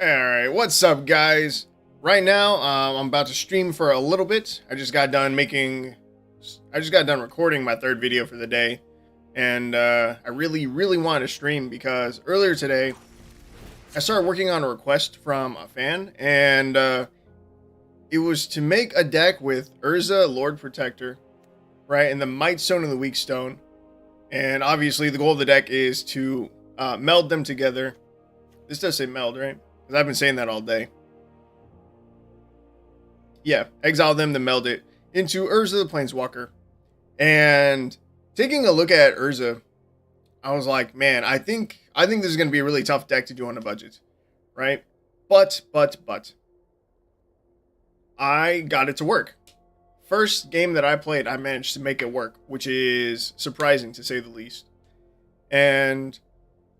Alright, what's up, guys? Right now, I'm about to stream for a little bit. I just got done recording my third video for the day. And I really wanted to stream because earlier today, I started working on a request from a fan. And it was to make a deck with Urza, Lord Protector, right? And the Might Stone and the Weak Stone. And obviously, the goal of the deck is to meld them together. This does say meld, right? Because I've been saying that all day. Yeah, exile them to meld it into Urza the Planeswalker. And taking a look at Urza, I was like, man, I think this is going to be a really tough deck to do on a budget, right? But I got it to work. First game that I played, I managed to make it work, which is surprising to say the least. And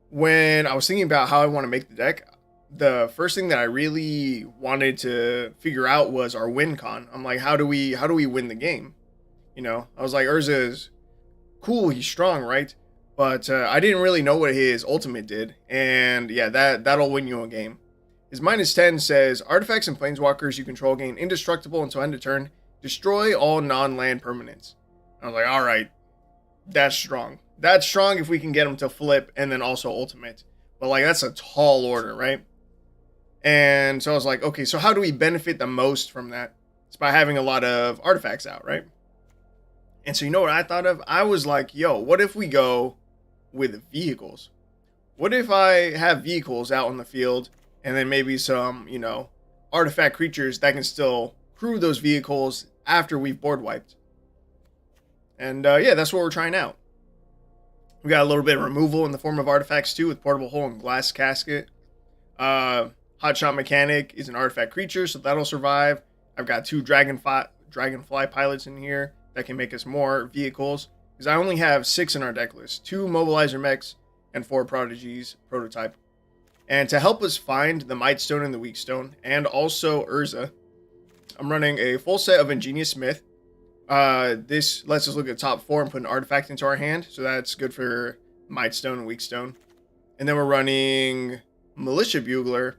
when I was thinking about how I want to make the deck, the first thing that I really wanted to figure out was our win con. I'm like, how do we win the game? You know, I was like, Urza is cool, he's strong, right? But I didn't really know what his ultimate did, and yeah, that'll win you a game. His -10 says, artifacts and planeswalkers you control gain indestructible until end of turn. Destroy all non-land permanents. I was like, all right, that's strong. That's strong if we can get him to flip and then also ultimate. But like, that's a tall order, right? And so I was like, okay, so how do we benefit the most from that? It's by having a lot of artifacts out, right? And so you know what I thought of? I was like, yo, what if we go with vehicles? What if I have vehicles out on the field and then maybe some, you know, artifact creatures that can still crew those vehicles after we've board wiped? And yeah, that's what we're trying out. We got a little bit of removal in the form of artifacts too, with Portable Hole and Glass Casket. Hotshot Mechanic is an artifact creature, so that'll survive. I've got 2 Dragonfly pilots in here that can make us more vehicles, because I only have 6 in our deck list. 2 Mobilizer Mechs and 4 Prodigies prototype. And to help us find the Might Stone and the Weak Stone, and also Urza, I'm running a full set of Ingenious Smith. This lets us look at the top 4 and put an artifact into our hand, so that's good for Might Stone and Weak Stone. And then we're running Militia Bugler.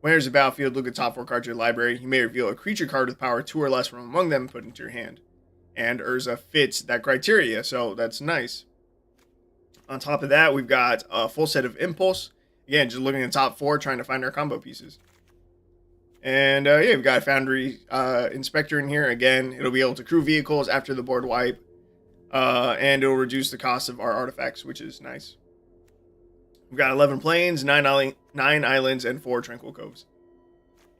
When there's a battlefield, look at the top 4 cards of your library. You may reveal a creature card with power 2 or less from among them and put it into your hand. And Urza fits that criteria, so that's nice. On top of that, we've got a full set of Impulse. Again, just looking at the top 4, trying to find our combo pieces. And yeah, we've got Foundry Inspector in here. Again, it'll be able to crew vehicles after the board wipe. And it'll reduce the cost of our artifacts, which is nice. We've got 11 planes, 9 islands, and 4 Tranquil Coves.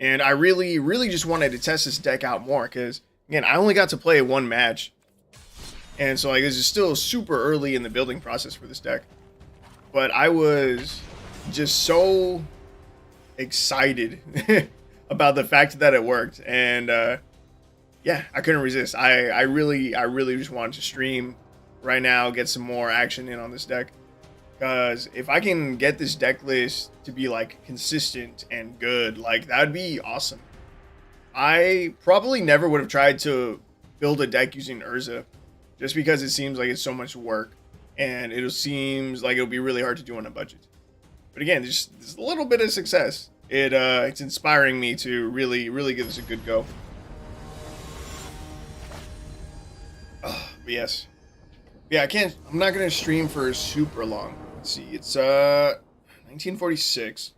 And I really just wanted to test this deck out more, because, again, I only got to play 1 match. And so, like, this is still super early in the building process for this deck. But I was just so excited about the fact that it worked. And, yeah, I couldn't resist. I really just wanted to stream right now, get some more action in on this deck. Because if I can get this deck list to be, like, consistent and good, like, that would be awesome. I probably never would have tried to build a deck using Urza, just because it seems like it's so much work, and it seems like it'll be really hard to do on a budget. But again, just a little bit of success. It's inspiring me to really give this a good go. But yes. Yeah, I'm not gonna stream for super long. Let's see, it's 1946.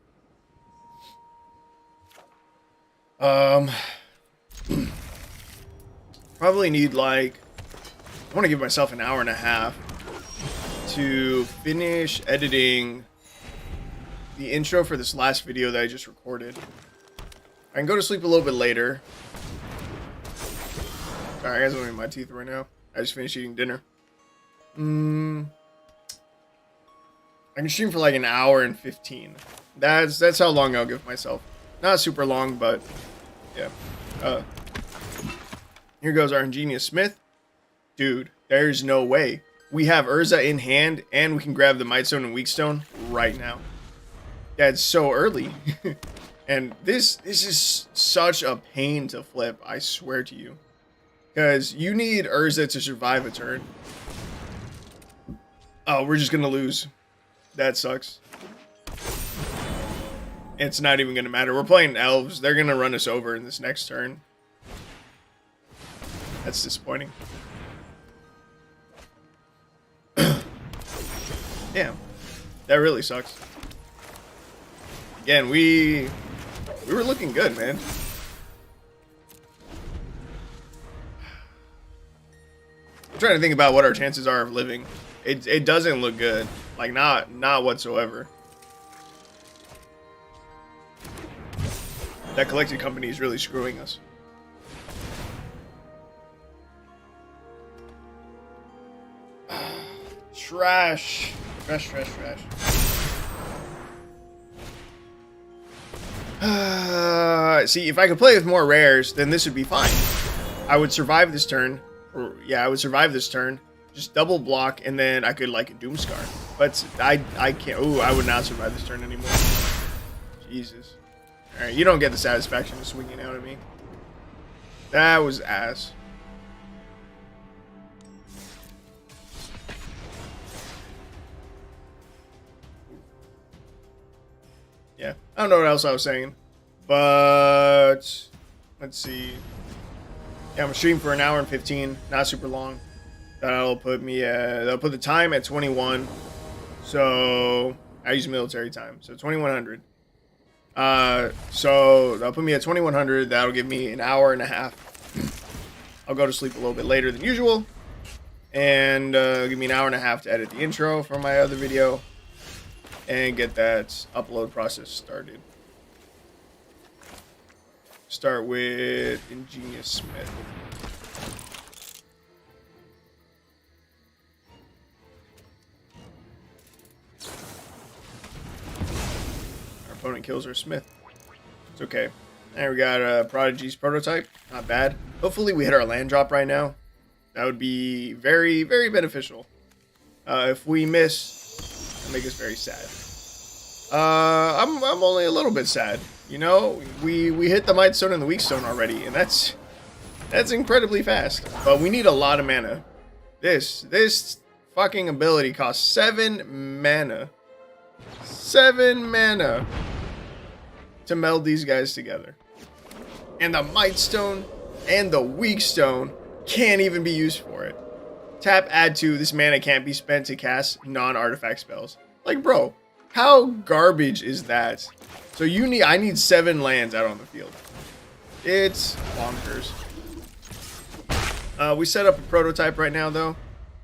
Probably need, like, I want to give myself an hour and a half to finish editing the intro for this last video that I just recorded. I can go to sleep a little bit later. Sorry, guys, I'm eating my teeth right now. I just finished eating dinner. I can stream for like an hour and 15. That's how long I'll give myself. Not super long, but yeah. Here goes our Ingenious Smith. Dude, there's no way. We have Urza in hand, and we can grab the Might Stone and Weak Stone right now. That's so early. And this is such a pain to flip, I swear to you. Because you need Urza to survive a turn. Oh, we're just going to lose. That sucks. It's not even going to matter. We're playing elves. They're going to run us over in this next turn. That's disappointing. Damn. That really sucks. Again, we were looking good, man. I'm trying to think about what our chances are of living. It doesn't look good. Like, not whatsoever. That collected company is really screwing us. Trash. Trash. See, if I could play with more rares, then this would be fine. I would survive this turn. I would survive this turn. Just double block, and then I could, like, a Doomscar. But I can't. Ooh, I would not survive this turn anymore. Jesus. Alright, you don't get the satisfaction of swinging out at me. That was ass. Yeah, I don't know what else I was saying. But let's see. Yeah, I'm gonna stream for 1 hour and 15, not super long. That'll put me that'll put the time at 21. So I use military time, so 2100. So that'll put me at 2100. That'll give me 1 hour and a half. I'll go to sleep a little bit later than usual, and give me 1 hour and a half to edit the intro for my other video and get that upload process started. Start with Ingenious Smith. Our opponent kills our Smith. It's okay. And we got Prodigy's prototype. Not bad. Hopefully we hit our land drop right now. That would be very, very beneficial. If we miss, it'll make us very sad. I'm only a little bit sad. You know, we hit the Might Stone and the Weak Stone already, and that's incredibly fast. But we need a lot of mana. This fucking ability costs 7 mana. 7 mana to meld these guys together. And the Might Stone and the Weak Stone can't even be used for it. Tap, add to. This mana can't be spent to cast non-artifact spells. Like, bro, how garbage is that? So I need 7 lands out on the field. It's bonkers. We set up a prototype right now, though,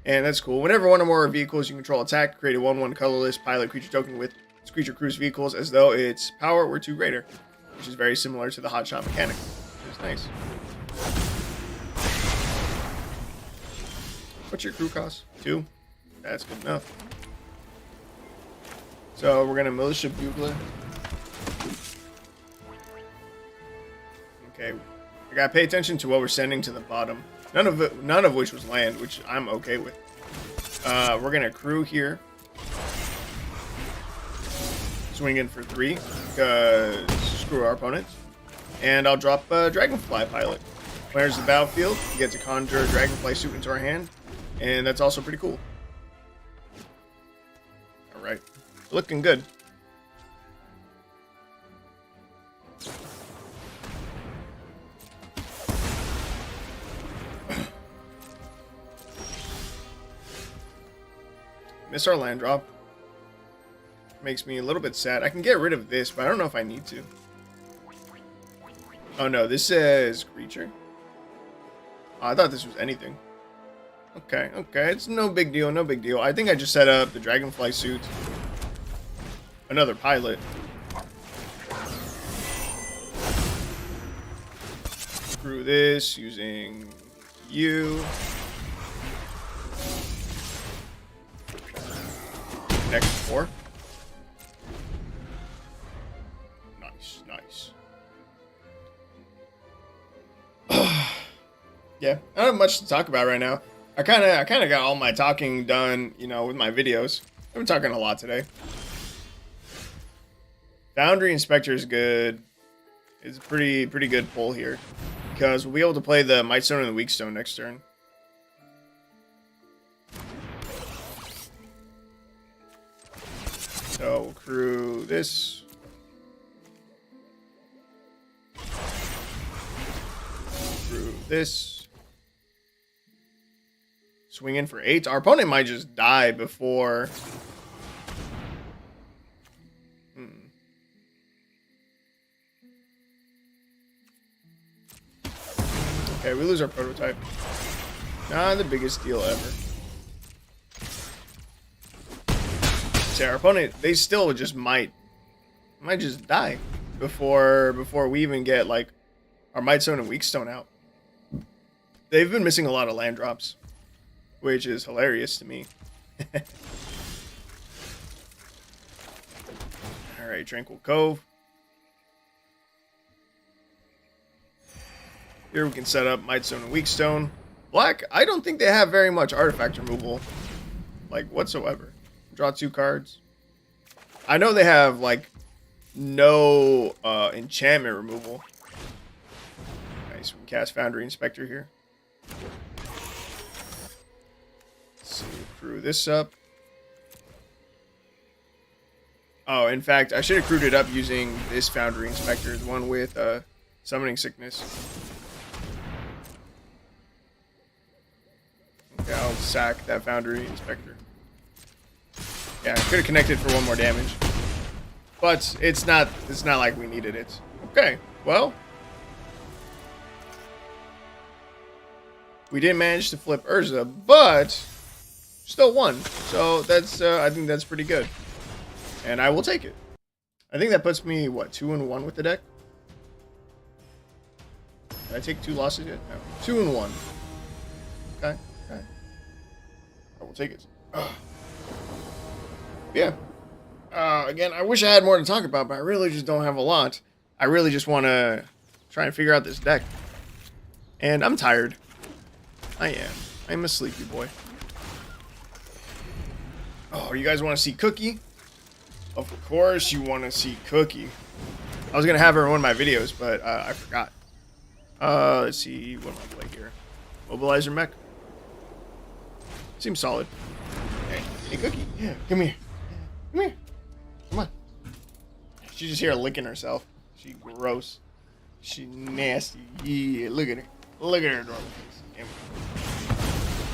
and that's cool. Whenever one or more vehicles you control attack, create a 1/1 colorless pilot creature token with its creature cruise vehicles as though its power were 2 greater, which is very similar to the hotshot mechanic. It's nice. What's your crew cost? 2? That's good enough. So we're gonna Militia Bugler. Okay, I gotta pay attention to what we're sending to the bottom. None of which was land, which I'm okay with. We're gonna crew here. Swing in for 3, because screw our opponents. And I'll drop Dragonfly Pilot. When enters the battlefield, you get to conjure a Dragonfly suit into our hand, and that's also pretty cool. Alright, looking good. Miss our land drop. Makes me a little bit sad. I can get rid of this, but I don't know if I need to. Oh no, this says creature. Oh, I thought this was anything. Okay, it's no big deal, no big deal. I think I just set up the Dragonfly suit. Another pilot. Screw this using you. Next 4. Nice. Yeah, I don't have much to talk about right now. I kind of got all my talking done, you know, with my videos. I've been talking a lot today. Foundry Inspector is good. It's a pretty good pull here, because we'll be able to play the Might Stone and the Weak Stone next turn. So we'll crew this. this. Swing in for 8. Our opponent might just die before. Okay, we lose our prototype. Not the biggest deal ever. See, our opponent, they still just might just die before we even get like our Might Stone and Weak Stone out. They've been missing a lot of land drops, which is hilarious to me. All right, Tranquil Cove. Here we can set up Might Stone and Weak Stone. Black, I don't think they have very much artifact removal, like whatsoever. Draw 2 cards. I know they have like no enchantment removal. Nice, we can cast Foundry Inspector here. Let's see, crew this up. Oh, in fact, I should have crewed it up using this Foundry Inspector, the one with Summoning Sickness. Okay, I'll sack that Foundry Inspector. Yeah, I could have connected for 1 more damage. But it's not like we needed it. Okay, well. We didn't manage to flip Urza, but still won. So that's I think that's pretty good. And I will take it. I think that puts me, what, 2-1 with the deck? Did I take 2 losses yet? No. 2-1. Okay. Okay. I will take it. Ugh. Yeah. Again, I wish I had more to talk about, but I really just don't have a lot. I really just want to try and figure out this deck. And I'm tired. I am. I'm a sleepy boy. Oh, you guys want to see Cookie? Of course you want to see Cookie. I was going to have her in one of my videos, but I forgot. Let's see. What do I play here? Mobilizer Mech. Seems solid. Hey, Cookie. Yeah, come here. Come here. Come on. She's just here licking herself. She gross. She nasty. Yeah, look at her. Look at her adorable face.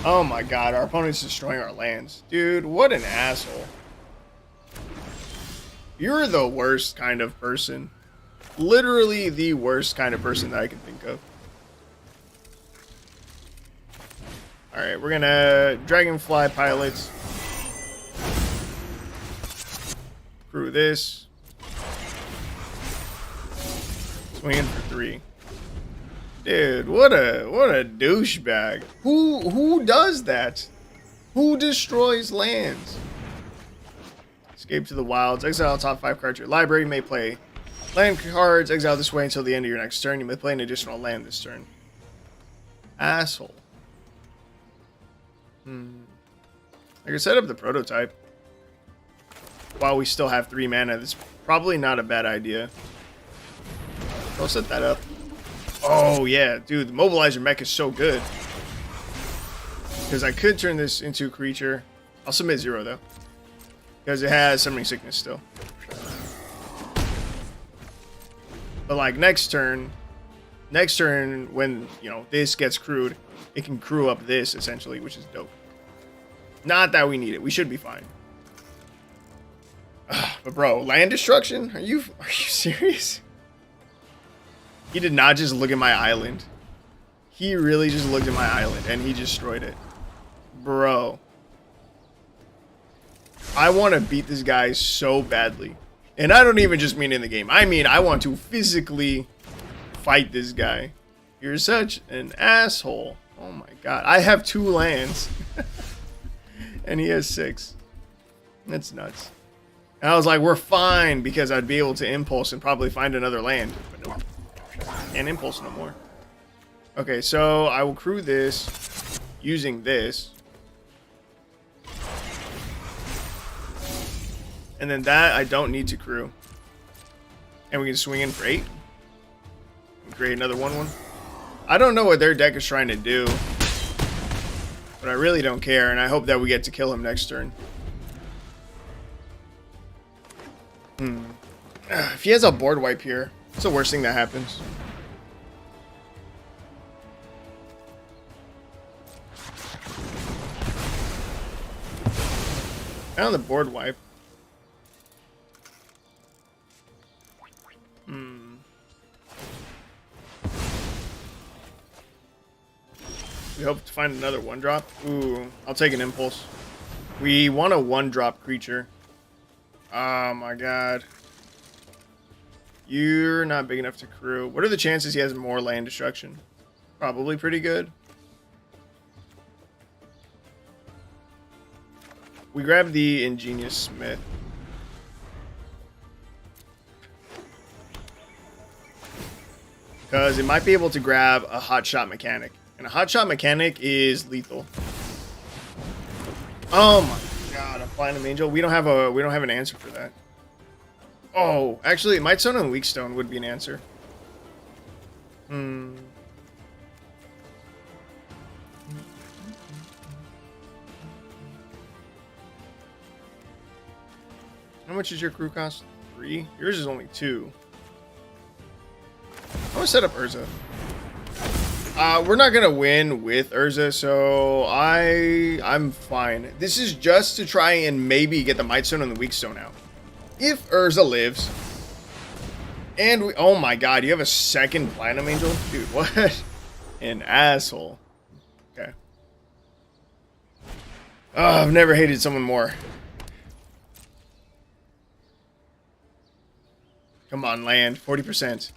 Oh my god, our opponent's destroying our lands. Dude, what an asshole. You're the worst kind of person. Literally the worst kind of person that I can think of. Alright, we're gonna Dragonfly Pilots. Crew this. Swinging for 3. Dude, what a douchebag. Who does that? Who destroys lands? Escape to the Wilds. Exile top 5 cards to your library. You may play land cards. Exile this way until the end of your next turn. You may play an additional land this turn. Asshole. I can set up the prototype while we still have 3 mana. That's probably not a bad idea. I'll set that up. Oh yeah, dude, the Mobilizer Mech is so good. Because I could turn this into a creature. I'll submit 0 though. Because it has Summoning Sickness still. But like next turn when, you know, this gets crewed, it can crew up this essentially, which is dope. Not that we need it. We should be fine. But bro, land destruction? Are you serious? He did not just look at my island. He really just looked at my island and he destroyed it. Bro. I want to beat this guy so badly. And I don't even just mean in the game. I mean, I want to physically fight this guy. You're such an asshole. Oh my god. I have 2 lands. And he has 6. That's nuts. And I was like, we're fine because I'd be able to impulse and probably find another land. But no. Can't impulse no more. Okay, so I will crew this using this. And then that I don't need to crew. And we can swing in for 8. And create another 1/1. I don't know what their deck is trying to do. But I really don't care, and I hope that we get to kill him next turn. If he has a board wipe here, it's the worst thing that happens. Found the board wipe. We hope to find another 1-drop. Ooh, I'll take an impulse. We want a 1-drop creature. Oh my god. You're not big enough to crew. What are the chances he has more land destruction? Probably pretty good. We grab the Ingenious Smith. Because it might be able to grab a Hotshot Mechanic. And a Hotshot Mechanic is lethal. Oh my god, a Platinum Angel. We don't have an answer for that. Oh, actually, Mightstone and Weakstone would be an answer. How much is your crew cost? 3? Yours is only 2. I'm gonna set up Urza. We're not gonna win with Urza, so I'm fine. This is just to try and maybe get the Mightstone and the Weakstone out. If Urza lives, and we, oh my god, you have a second Platinum Angel? Dude, what? An asshole. Okay. Oh, I've never hated someone more. Come on, land. 40%.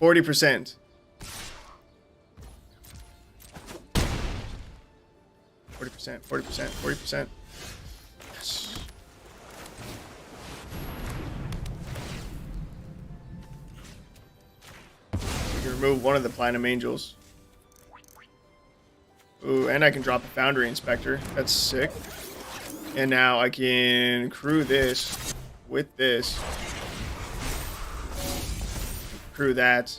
40%. 40%, 40%, 40%. Yes. We can remove one of the Platinum Angels. Ooh, and I can drop a Foundry Inspector. That's sick. And now I can crew this with this. Crew that.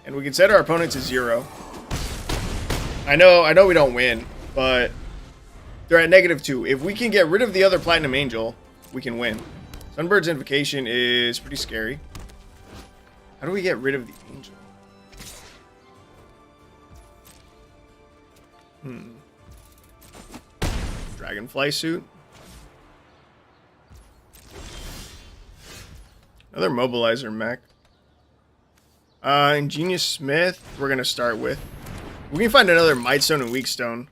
And we can set our opponent to 0. I know we don't win, but they're at -2. If we can get rid of the other Platinum Angel, we can win. Sunbird's Invocation is pretty scary. How do we get rid of the Angel? Dragonfly Suit. Another Mobilizer mech. Ingenious Smith, we're going to start with. We can find another Mightstone and Weakstone.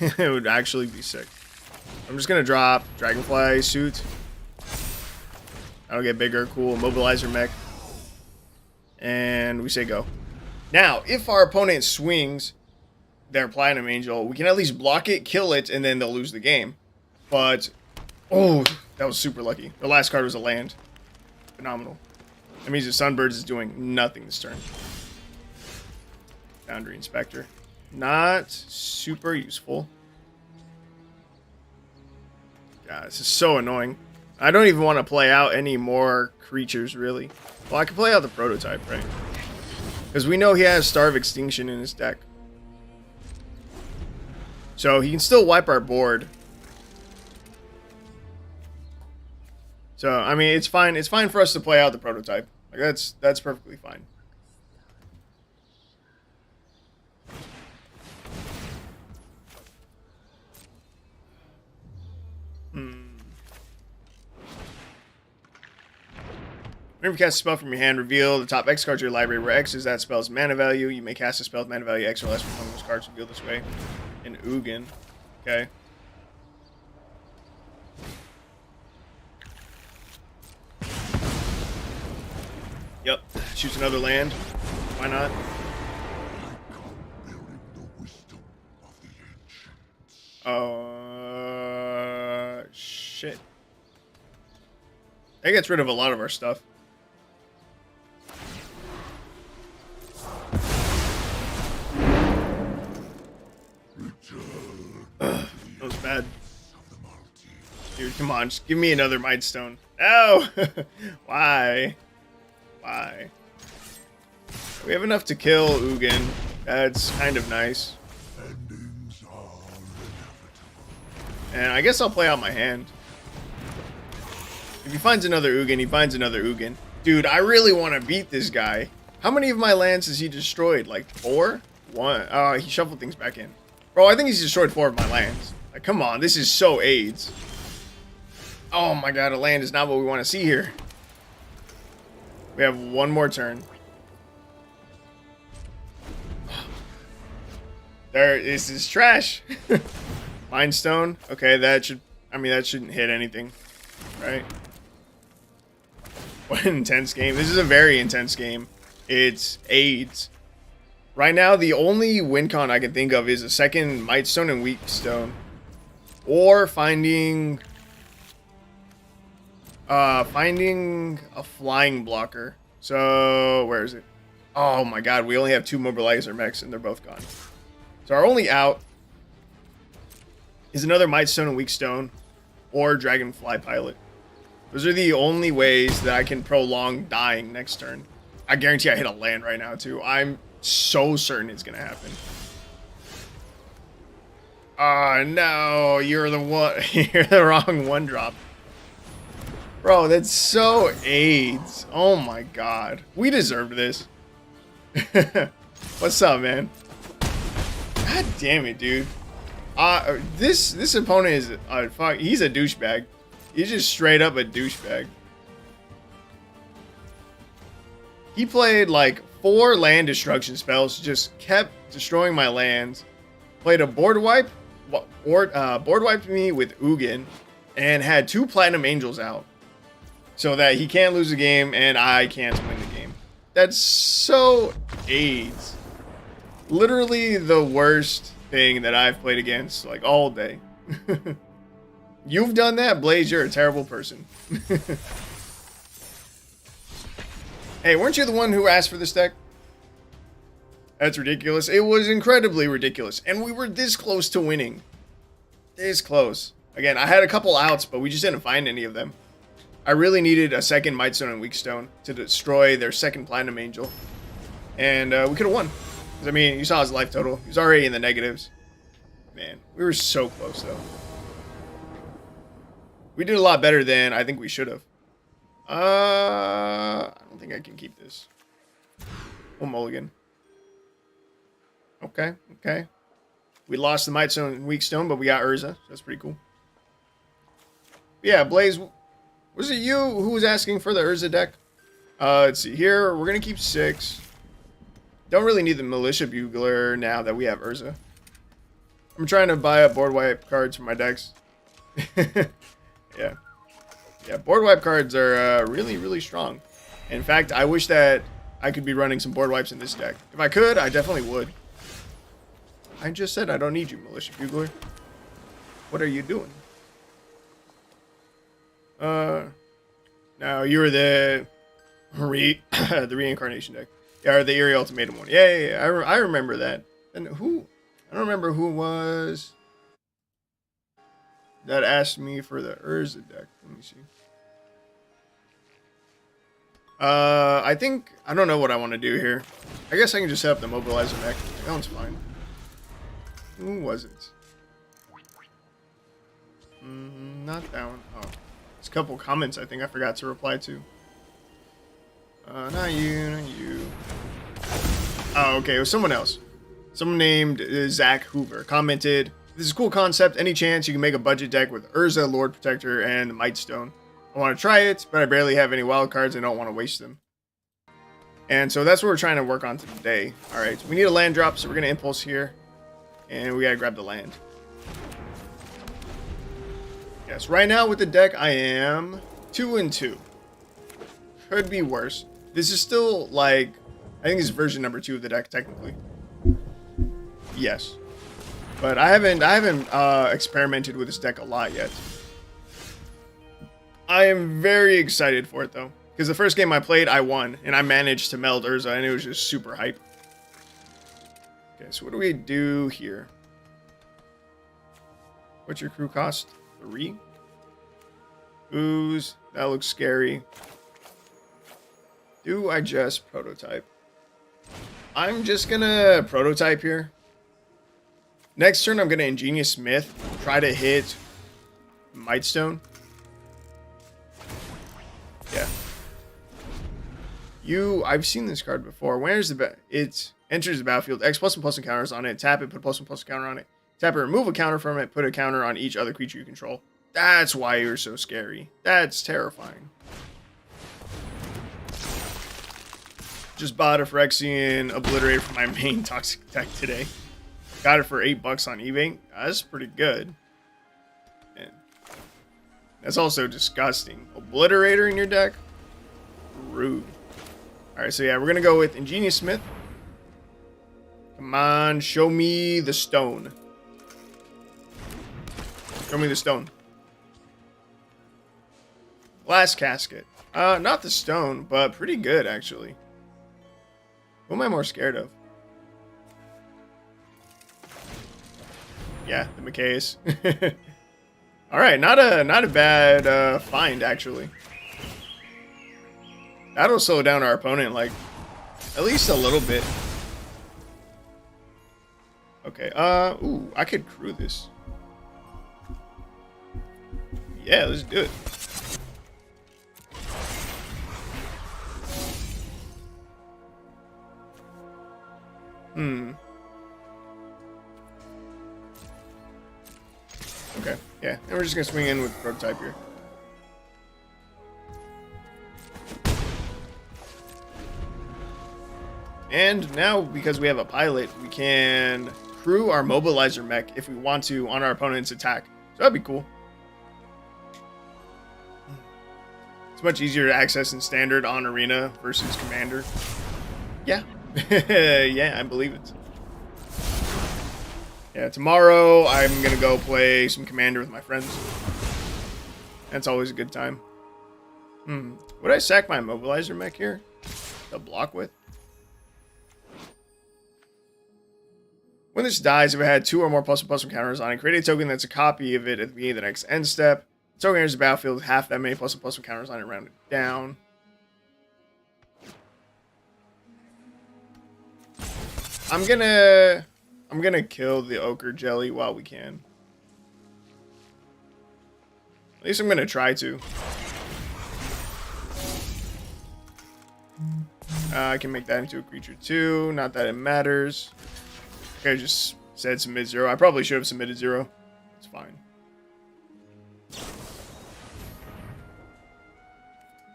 It would actually be sick. I'm just going to drop Dragonfly Suit. That'll get bigger. Cool. Mobilizer mech. And we say go. Now, if our opponent swings their Platinum Angel, we can at least block it, kill it, and then they'll lose the game. But, oh, that was super lucky. The last card was a land. Phenomenal. That means the Sunbirds is doing nothing this turn. Foundry Inspector. Not super useful. God, this is so annoying. I don't even want to play out any more creatures, really. Well, I can play out the Prototype, right? Because we know he has Star of Extinction in his deck. So he can still wipe our board. So, I mean, it's fine. It's fine for us to play out the Prototype. Like, that's perfectly fine. Whenever you cast a spell from your hand, reveal the top X cards of your library, where X is that spell's mana value. You may cast a spell with mana value X or less from one of those cards revealed this way. An Ugin. Okay. Yep. Shoots another land. Why not? Shit. That gets rid of a lot of our stuff. Ugh, that was bad. Dude, come on, just give me another Mightstone. No! Why? Why? We have enough to kill Ugin. That's kind of nice. And I guess I'll play out my hand. If he finds another Ugin, he finds another Ugin. Dude, I really want to beat this guy. How many of my lands has he destroyed? Like 4? 1. Oh, he shuffled things back in. Bro, I think he's destroyed 4 of my lands. Like, come on, this is so AIDS. Oh my god, a land is not what we want to see here. We have one more turn. This is trash. Mind Stone. Okay, that should... I mean, that shouldn't hit anything. Right? What an intense game. This is a very intense game. It's AIDS. Right now, the only win con I can think of is a second Might Stone and Weak Stone. Or finding a flying blocker. So, where is it? Oh my god, we only have 2 mobilizer mechs and they're both gone. So our only out is another Might Stone and Weak Stone or Dragonfly Pilot. Those are the only ways that I can prolong dying next turn. I guarantee I hit a land right now too. I'm so certain it's gonna happen. Oh no, you're the one. You're the wrong one drop. Bro, that's so AIDS. Oh my god. We deserved this. What's up, man? God damn it, dude. This opponent is fuck. He's a douchebag. He's just straight up a douchebag. He played like 4 land destruction spells, just kept destroying my lands. Played a board wipe, board wiped me with Ugin, and had 2 Platinum Angels out, so that he can't lose the game and I can't win the game. That's so AIDS. Literally the worst thing that I've played against like all day. You've done that, Blaze. You're a terrible person. Hey, weren't you the one who asked for this deck? That's ridiculous. It was incredibly ridiculous. And we were this close to winning. This close. Again, I had a couple outs, but we just didn't find any of them. I really needed a second Might Stone and Weak Stone to destroy their second Platinum Angel. And we could have won. I mean, you saw his life total. He was already in the negatives. Man, we were so close, though. We did a lot better than I think we should have. I don't think I can keep this. One mulligan. Okay, okay. We lost the Might Stone and Weak Stone, but we got Urza. So that's pretty cool. Yeah, Blaze, was it you who was asking for the Urza deck? Let's see here. We're going to keep 6. Don't really need the Militia Bugler now that we have Urza. I'm trying to buy up board wipe cards for my decks. Yeah. Yeah, board wipe cards are really, really strong. In fact, I wish that I could be running some board wipes in this deck. If I could, I definitely would. I just said I don't need you, Militia Bugler. What are you doing? Now you're the the reincarnation deck. Yeah, or the Eerie Ultimatum one. Yeah. I remember that. And who? I don't remember who was that asked me for the Urza deck. Let me see. I think I don't know what I want to do here. I guess I can just set up the mobilizer deck. That one's fine. Who was it? Not that one. Oh, there's a couple comments I think I forgot to reply to. Not you. Oh, okay, it was someone else. Someone named Zach Hoover commented, "This is a cool concept. Any chance you can make a budget deck with Urza, Lord Protector, and the Might Stone? I want to try it, but I barely have any wild cards and don't want to waste them." And so that's what we're trying to work on today. Alright, so we need a land drop, so we're going to impulse here. And we got to grab the land. Yes, right now with the deck, I am 2-2. Could be worse. This is still like, I think this is version number 2 of the deck, technically. Yes. But I haven't experimented with this deck a lot yet. I am very excited for it, though. Because the first game I played, I won. And I managed to meld Urza, and it was just super hype. Okay, so what do we do here? What's your crew cost? 3? Ooze. That looks scary. Do I just prototype? I'm just gonna prototype here. Next turn, I'm gonna Ingenious Smith. Try to hit Might Stone. Yeah. I've seen this card before. Where's the it enters the battlefield. X plus and plus encounters on it. Tap it, put plus and plus counter on it. Tap it, remove a counter from it, put a counter on each other creature you control. That's why you're so scary. That's terrifying. Just bought a Phyrexian Obliterator for my main toxic deck today. Got it for $8 on eBay. That's pretty good. And that's also disgusting. Obliterator in your deck? Rude. Alright, so yeah, we're going to go with Ingenious Smith. Come on, show me the stone. Show me the stone. Glass Casket. Not the stone, but pretty good, actually. Who am I more scared of? Yeah, the McKays. Alright, not a bad find, actually. That'll slow down our opponent, like, at least a little bit. Okay, ooh, I could crew this. Yeah, let's do it. Okay, yeah, and we're just gonna swing in with Prototype here. And now, because we have a pilot, we can crew our mobilizer mech if we want to on our opponent's attack. So that'd be cool. It's much easier to access in standard on arena versus commander. Yeah. Yeah, I believe it. Yeah, tomorrow I'm gonna go play some commander with my friends. That's always a good time. Would I sack my mobilizer mech here to block with? When this dies, if it had 2 or more +1/+1 counters on it, create a token that's a copy of it at the beginning of the next end step. The token enters the battlefield with half that many +1/+1 counters on it, rounded down. I'm gonna kill the ochre jelly while we can. At least I'm gonna try to. I can make that into a creature too. Not that it matters. I just said submit 0. I probably should have submitted 0. It's fine.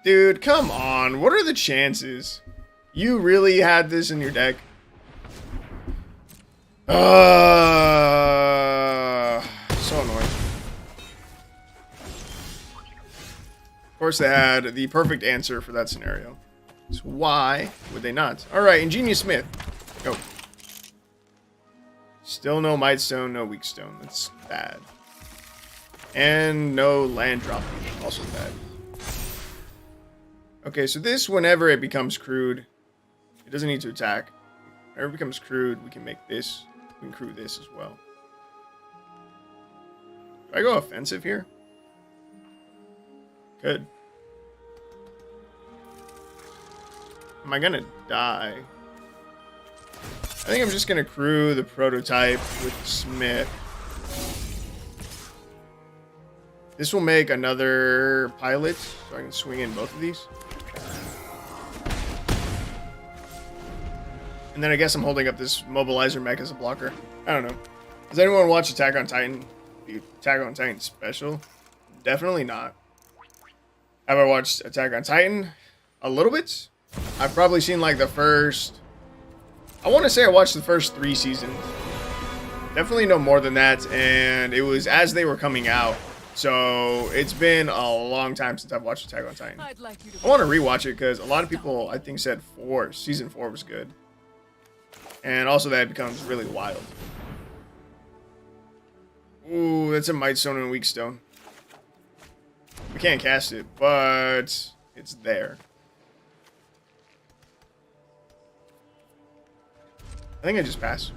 Dude, come on. What are the chances? You really had this in your deck? So annoying. Of course, they had the perfect answer for that scenario. So why would they not? Alright, Ingenious Smith. Go. Still no Might Stone, no Weak Stone. That's bad. And no land dropping. Also bad. Okay, so this, whenever it becomes crewed, it doesn't need to attack. Whenever it becomes crewed, we can make this. We can crew this as well. Do I go offensive here? Good. Am I gonna die? I think I'm just gonna crew the Prototype with Smith. This will make another pilot, so I can swing in both of these. And then I guess I'm holding up this mobilizer mech as a blocker. I don't know. Does anyone watch Attack on Titan? The Attack on Titan special? Definitely not. Have I watched Attack on Titan? A little bit. I've probably seen like the first... I want to say I watched the first 3 seasons. Definitely no more than that, and it was as they were coming out. So it's been a long time since I've watched Attack on Titan. I want to rewatch it because a lot of people, I think, said season 4 was good. And also that it becomes really wild. Ooh, that's a Might Stone and a Weak Stone. We can't cast it, but it's there. I think I just passed.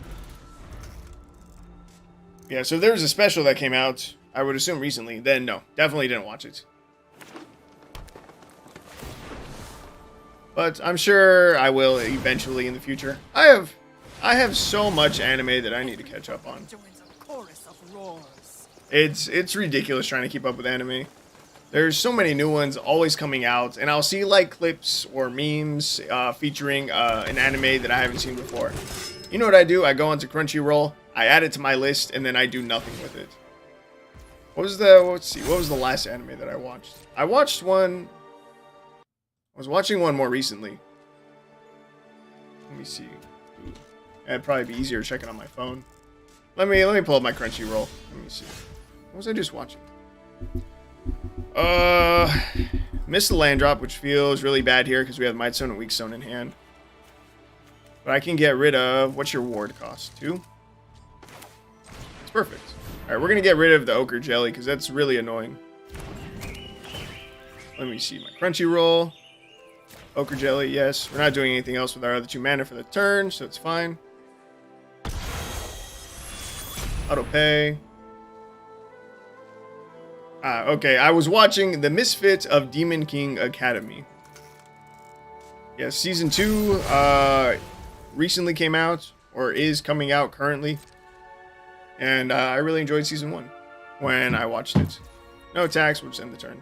Yeah, so if there was a special that came out, I would assume recently, then no, definitely didn't watch it. But I'm sure I will eventually in the future. I have so much anime that I need to catch up on. It's ridiculous trying to keep up with anime. There's so many new ones always coming out, and I'll see like clips or memes featuring an anime that I haven't seen before. You know what I do? I go onto Crunchyroll, I add it to my list, and then I do nothing with it. Let's see, what was the last anime that I watched? I was watching one more recently. Let me see. Ooh. It'd probably be easier checking on my phone. Let me pull up my Crunchyroll. Let me see. What was I just watching? Missed the land drop, which feels really bad here because we have Might Stone and Weak Stone in hand. But I can get rid of, what's your ward cost? 2? It's perfect. Alright, we're going to get rid of the Ochre Jelly because that's really annoying. Let me see my Crunchyroll. Ochre Jelly, yes. We're not doing anything else with our other 2 mana for the turn, so it's fine. Auto pay. Okay, I was watching The Misfits of Demon King Academy. Yeah, season 2 recently came out, or is coming out currently. And I really enjoyed season 1 when I watched it. No attacks, we'll just end the turn.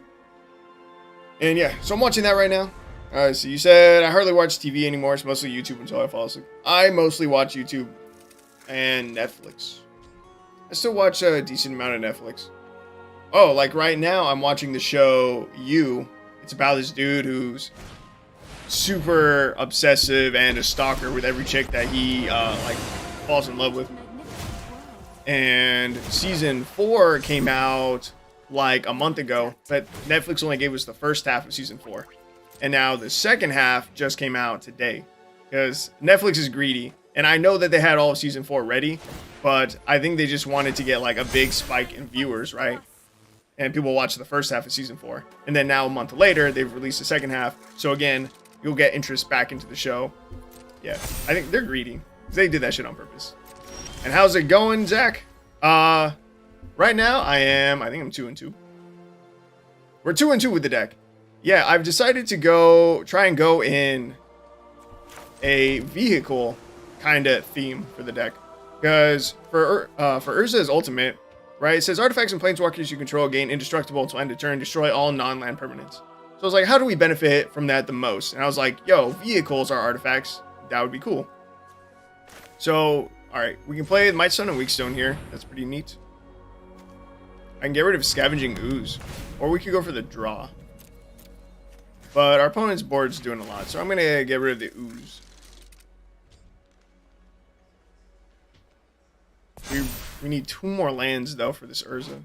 And yeah, so I'm watching that right now. So you said I hardly watch TV anymore. It's mostly YouTube until I fall asleep. I mostly watch YouTube and Netflix. I still watch a decent amount of Netflix. Oh, like right now I'm watching the show You. It's about this dude who's super obsessive and a stalker with every chick that he like falls in love with. And season 4 came out like a month ago, but Netflix only gave us the first half of season 4. And now the second half just came out today because Netflix is greedy. And I know that they had all of season 4 ready, but I think they just wanted to get like a big spike in viewers, right? And people watch the first half of season 4. And then now a month later, they've released the second half. So again, you'll get interest back into the show. Yeah, I think they're greedy. They did that shit on purpose. And how's it going, Zach? Right now I think I'm 2-2. We're 2-2 with the deck. Yeah, I've decided to try and go in a vehicle kind of theme for the deck. Because for Urza's ultimate, right, it says artifacts and planeswalkers you control gain indestructible until end of turn, destroy all non-land permanents. So I was like, how do we benefit from that the most? And I was like, yo, vehicles are artifacts. That would be cool. So, alright, we can play Might Stone and Weak Stone here. That's pretty neat. I can get rid of Scavenging Ooze. Or we could go for the draw. But our opponent's board's doing a lot, so I'm going to get rid of the Ooze. We need 2 more lands, though, for this Urza.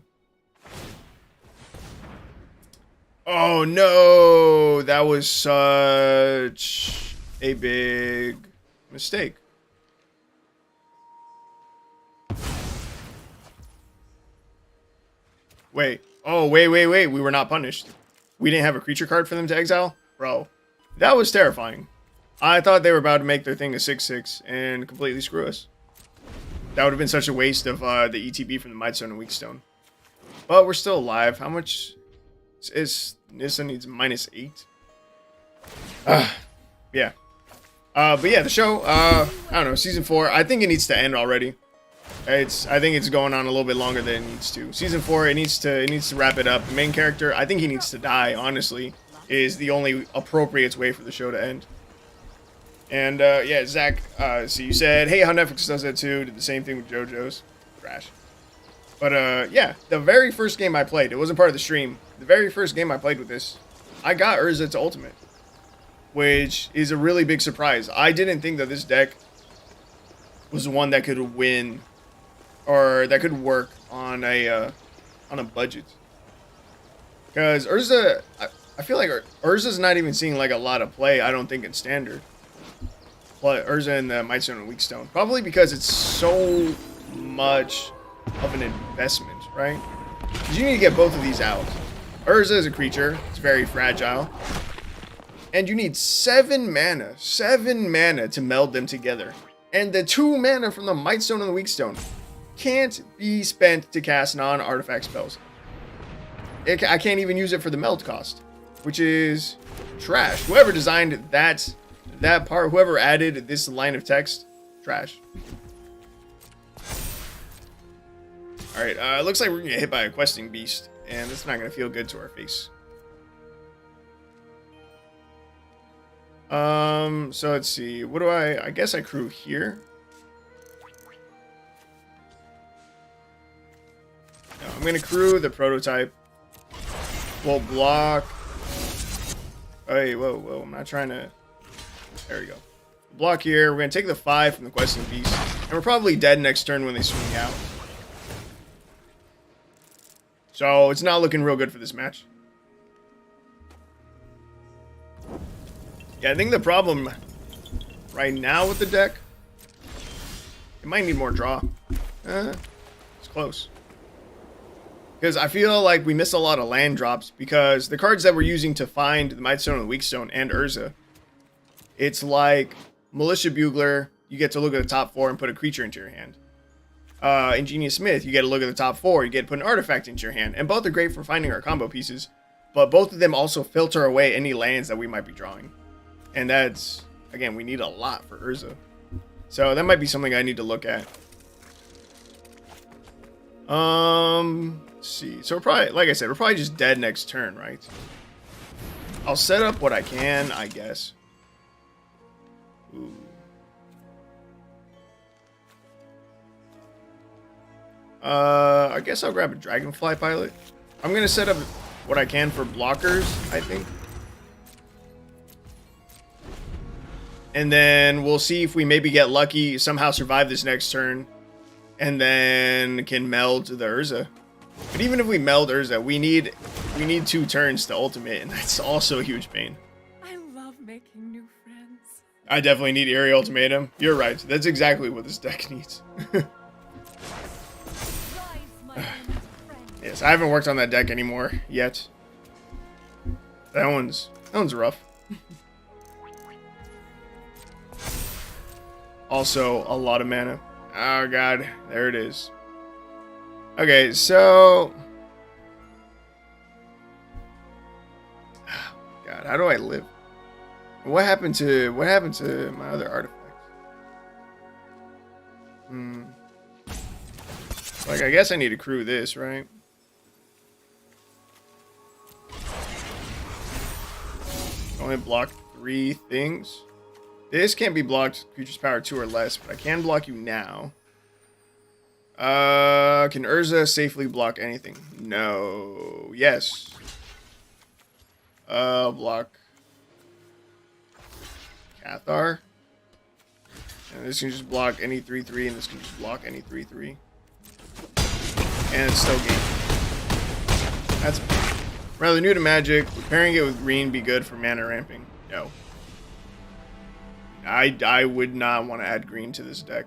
Oh, no! That was such a big mistake. Wait. Oh, wait. We were not punished. We didn't have a creature card for them to exile? Bro, that was terrifying. I thought they were about to make their thing a 6/6 and completely screw us. That would have been such a waste of the ETB from the Might Stone and Weak Stone. But we're still alive. How much is Nissa needs -8? Yeah. But yeah, the show, I don't know, season 4, I think it needs to end already. I think it's going on a little bit longer than it needs to. Season 4, it needs to wrap it up. The main character, I think he needs to die, honestly, is the only appropriate way for the show to end. And yeah, Zach, so you said, hey, how Netflix does that too, did the same thing with JoJo's. Trash. But yeah, the very first game I played, it wasn't part of the stream, the very first game I played with this, I got Urza to Ultimate, which is a really big surprise. I didn't think that this deck was one that could win, or that could work on a budget. Because Urza, I feel like Urza's not even seeing like a lot of play, I don't think, in Standard. Urza and the Might Stone and Weak Stone. Probably because it's so much of an investment, right? Because you need to get both of these out. Urza is a creature. It's very fragile. And you need 7 mana. 7 mana to meld them together. And the 2 mana from the Might Stone and the Weak Stone can't be spent to cast non-artifact spells. I can't even use it for the meld cost, which is trash. Whoever designed that part, whoever added this line of text, trash. Alright, it looks like we're gonna get hit by a questing beast, and it's not gonna feel good to our face. So let's see, what do I guess I crew here. going to crew the prototype. We'll block. Hey, whoa, whoa. I'm not trying to... There we go. Block here. We're going to take the 5 from the questing piece. And we're probably dead next turn when they swing out. So it's not looking real good for this match. Yeah, I think the problem right now with the deck, it might need more draw. It's close. Because I feel like we miss a lot of land drops because the cards that we're using to find the Might Stone and the Weak Stone and Urza, it's like Militia Bugler, you get to look at the top 4 and put a creature into your hand. Ingenious Smith, you get to look at the top 4, you get to put an artifact into your hand. And both are great for finding our combo pieces, but both of them also filter away any lands that we might be drawing. And that's, again, we need a lot for Urza. So that might be something I need to look at. Let's see. So we're probably, like I said, we're probably just dead next turn, right? I'll set up what I can, I guess. Ooh. I guess I'll grab a Dragonfly Pilot. I'm going to set up what I can for blockers, I think. And then we'll see if we maybe get lucky, somehow survive this next turn, and then can meld the Urza. But even if we meld Urza, we need 2 turns to ultimate, and that's also a huge pain. I love making new friends. I definitely need Eerie Ultimatum. You're right. That's exactly what this deck needs. Yes, I haven't worked on that deck anymore yet. That one's rough. Also, a lot of mana. Oh god, there it is. Okay, so... God, how do I live? What happened to my other artifacts? Like, I guess I need to crew this, right? Only block 3 things. This can't be blocked, creature's power 2 or less, but I can block you now. Can Urza safely block anything? No. Yes. Block Cathar. And this can just block any 3/3, and this can just block any 3/3. And it's still game. That's rather new to Magic. Would pairing it with green be good for mana ramping? No. I would not want to add green to this deck.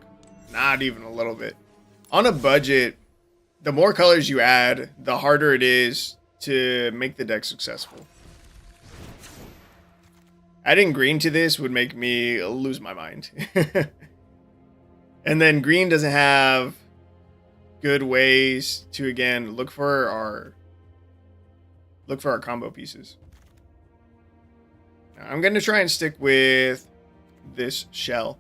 Not even a little bit. On a budget, the more colors you add, the harder it is to make the deck successful. Adding green to this would make me lose my mind. And then green doesn't have good ways to, again, look for our combo pieces. Now, I'm going to try and stick with this shell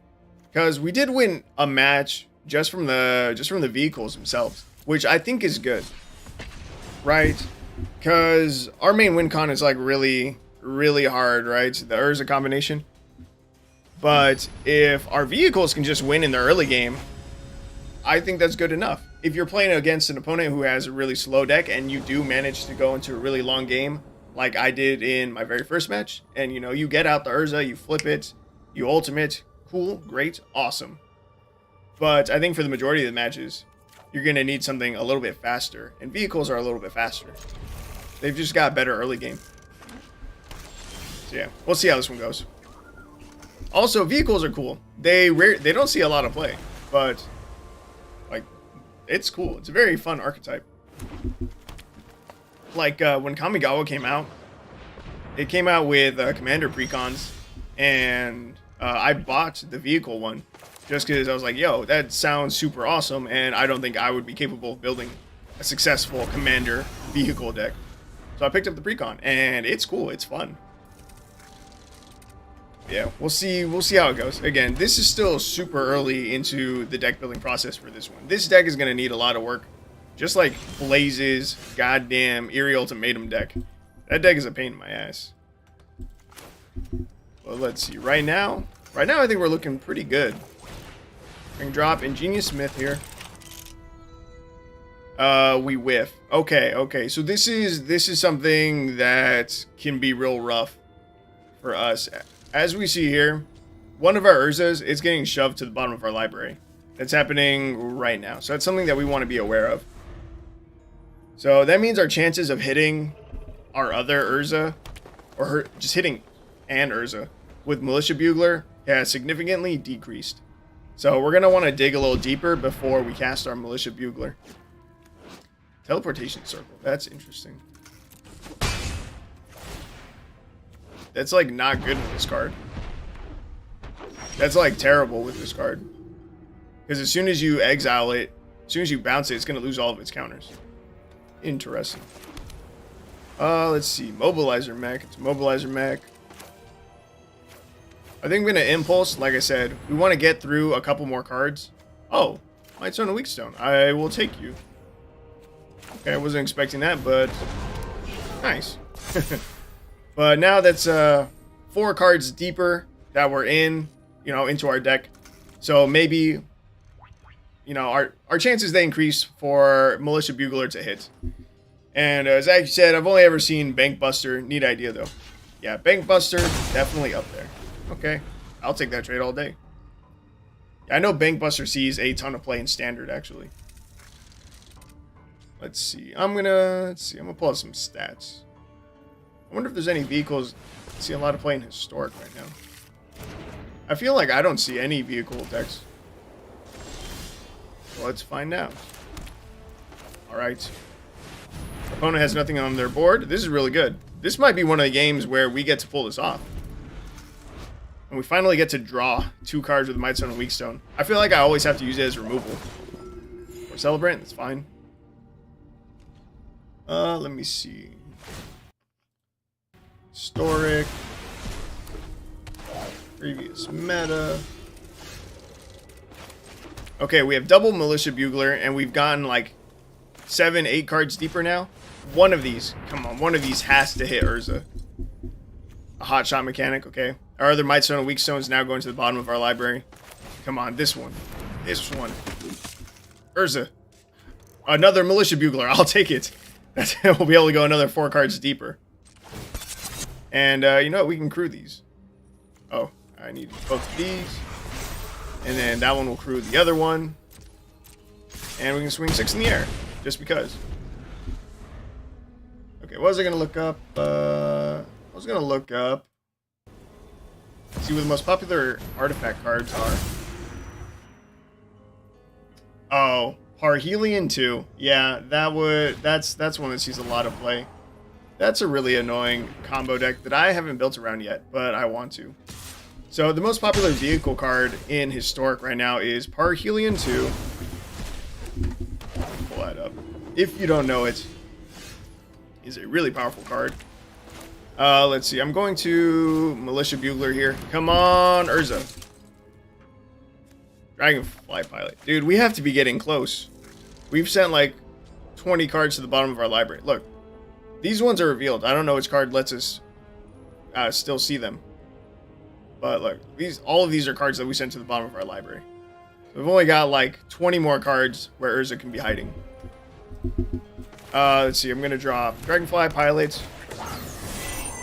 because we did win a match just from the vehicles themselves, which I think is good, right? Because our main win con is like really hard, right? The Urza combination. But if our vehicles can just win in the early game, I think that's good enough. If you're playing against an opponent who has a really slow deck and you do manage to go into a really long game, like I did in my very first match, and you know, you get out the Urza, you flip it, you ultimate, cool, great, awesome. But I think for the majority of the matches, you're going to need something a little bit faster, and vehicles are a little bit faster. They've just got better early game. So yeah, we'll see how this one goes. Also, vehicles are cool. They don't see a lot of play, but like, it's cool. It's a very fun archetype. Like when Kamigawa came out, it came out with commander precons, and I bought the vehicle one just because I was like, yo, that sounds super awesome, and I don't think I would be capable of building a successful commander vehicle deck. So I picked up the precon, and it's cool. It's fun. Yeah, we'll see how it goes. Again, this is still super early into the deck building process for this one. This deck is going to need a lot of work. Just like Blaze's goddamn Eerie Ultimatum deck. That deck is a pain in my ass. Well, let's see. Right now I think we're looking pretty good. I can drop Ingenious Smith here. We whiff. Okay, okay. So this is something that can be real rough for us. As we see here, one of our Urzas is getting shoved to the bottom of our library. That's happening right now. So that's something that we want to be aware of. So that means our chances of hitting our other Urza, or just hitting an Urza with Militia Bugler has significantly decreased. So we're going to want to dig a little deeper before we cast our Militia Bugler. Teleportation Circle. That's interesting. That's like not good with this card. That's like terrible with this card. Because as soon as you exile it, as soon as you bounce it, it's going to lose all of its counters. Interesting. Let's see. Mobilizer mech. It's Mobilizer mech. I think I'm going to Impulse. Like I said, we want to get through a couple more cards. Oh, Might Stone and Weak Stone. I will take you. Okay, I wasn't expecting that, but nice. But now that's 4 cards deeper that we're in, into our deck. So maybe, our chances they increase for Militia Bugler to hit. And as I said, I've only ever seen Bank Buster. Neat idea, though. Yeah, Bank Buster, definitely up there. Okay, I'll take that trade all day. Yeah, I know Bank Buster sees a ton of play in Standard, actually. Let's see. I'm gonna pull out some stats. I wonder if there's any vehicles. I see a lot of play in Historic right now. I feel like I don't see any vehicle decks. So let's find out. Alright. Opponent has nothing on their board. This is really good. This might be one of the games where we get to pull this off. And we finally get to draw 2 cards with Might Stone and Weak Stone. I feel like I always have to use it as removal. Or Celebrant, that's fine. Let me see. Historic. Previous meta. Okay, we have double Militia Bugler, and we've gotten like 7, 8 cards deeper now. One of these, come on, one of these has to hit Urza. A Hot Shot Mechanic, okay. Our other Might Stone and Weak Stone is now going to the bottom of our library. Come on, this one. This one. Urza. Another Militia Bugler, I'll take it. We'll be able to go another 4 cards deeper. And, you know what, we can crew these. Oh, I need both of these. And then that one will crew the other one. And we can swing 6 in the air, just because. Okay, what was I going to look up? I was going to look up. See what the most popular artifact cards are. Oh, Parhelion 2. Yeah, that's one that sees a lot of play. That's a really annoying combo deck that I haven't built around yet, but I want to. So the most popular vehicle card in Historic right now is Parhelion 2. Pull that up. If you don't know it, is a really powerful card. Let's see. I'm going to Militia Bugler here. Come on, Urza. Dragonfly Pilot. Dude, we have to be getting close. We've sent like 20 cards to the bottom of our library. Look, these ones are revealed. I don't know which card lets us still see them. But look, all of these are cards that we sent to the bottom of our library. So we've only got like 20 more cards where Urza can be hiding. Let's see. I'm going to draw Dragonfly Pilot.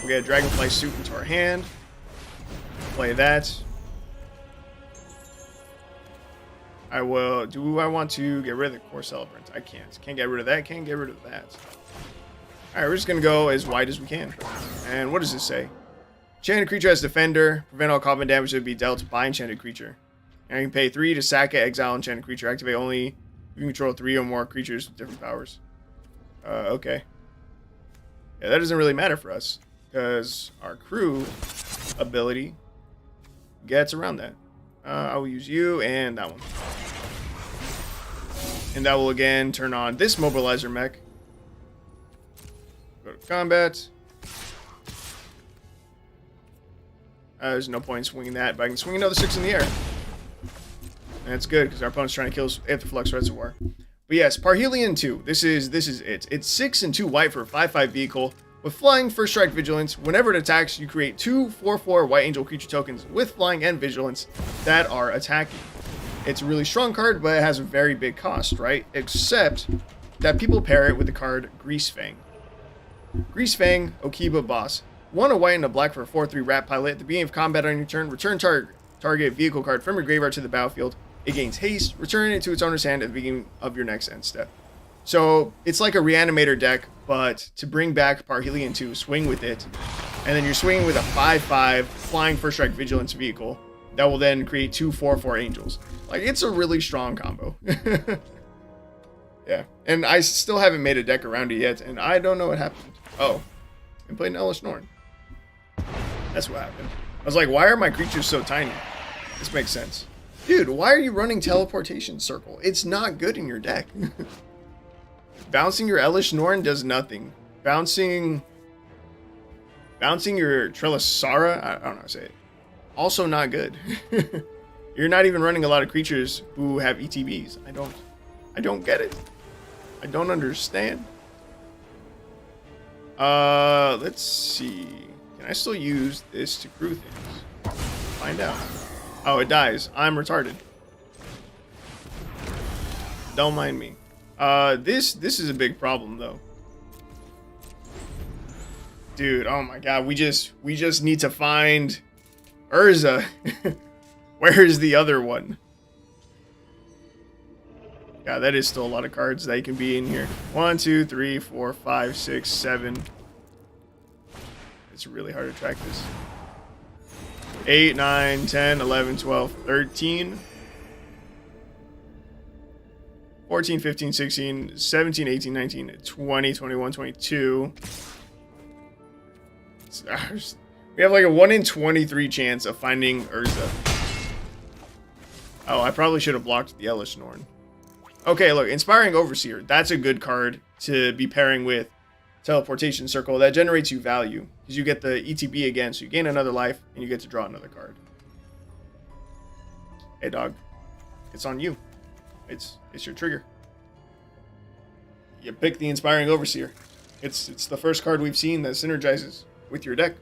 We get a Dragonfly Suit into our hand. Play that. I will. Do I want to get rid of the Core Celebrant? I can't. Can't get rid of that. Can't get rid of that. Alright, we're just going to go as wide as we can. And what does this say? Enchanted creature has Defender. Prevent all combat damage that would be dealt by enchanted creature. And you can pay 3 to sack it, exile enchanted creature. Activate only if you control 3 or more creatures with different powers. Okay. Yeah, that doesn't really matter for us. Because our crew ability gets around that. I will use you and that one. And that will again turn on this Mobilizer mech. Go to combat. There's no point in swinging that, but I can swing another 6 in the air. And that's good, because our opponent's trying to kill Aetherflux Reservoir. But yes, Parhelion 2. This is it. It's 6 and 2 white for a 5/5 vehicle. With Flying, First Strike, Vigilance. Whenever it attacks, you create 2 4/4 White Angel creature tokens with Flying and Vigilance that are attacking. It's a really strong card, but it has a very big cost, right? Except that people pair it with the card Greasefang. Greasefang, Okiba Boss. 1 a white and a black for a 4/3 Rat Pilot. At the beginning of combat on your turn, return target vehicle card from your graveyard to the battlefield. It gains haste. Return it to its owner's hand at the beginning of your next end step. So it's like a Reanimator deck, but to bring back Parhelion 2, swing with it, and then you're swinging with a 5/5 flying first strike vigilance vehicle that will then create 2 4/4 angels. Like, it's a really strong combo. Yeah, and I still haven't made a deck around it yet, and I don't know what happened. Oh, I played an Elish Norn. That's what happened. I was like, why are my creatures so tiny? This makes sense. Dude, why are you running Teleportation Circle? It's not good in your deck. Bouncing your Elish Norn does nothing. Bouncing your Trilasara, I don't know how to say it, also not good. You're not even running a lot of creatures who have ETBs. I don't get it. I don't understand. Let's see. Can I still use this to crew things? Find out. Oh, it dies. I'm retarded. Don't mind me. This is a big problem though. Dude, oh my god, we just need to find Urza. Where is the other one? Yeah, that is still a lot of cards that can be in here. 1, 2, 3, 4, 5, 6, 7. It's really hard to track this. 8, 9, 10, 11, 12, 13. 14, 15, 16, 17, 18, 19, 20, 21, 22. We have like a 1 in 23 chance of finding Urza. Oh, I probably should have blocked the Elish Norn. Okay, look, Inspiring Overseer. That's a good card to be pairing with Teleportation Circle. That generates you value, because you get the ETB again, so you gain another life, and you get to draw another card. Hey, dog. It's on you. It's your trigger. You pick the Inspiring Overseer. It's the first card we've seen that synergizes with your deck.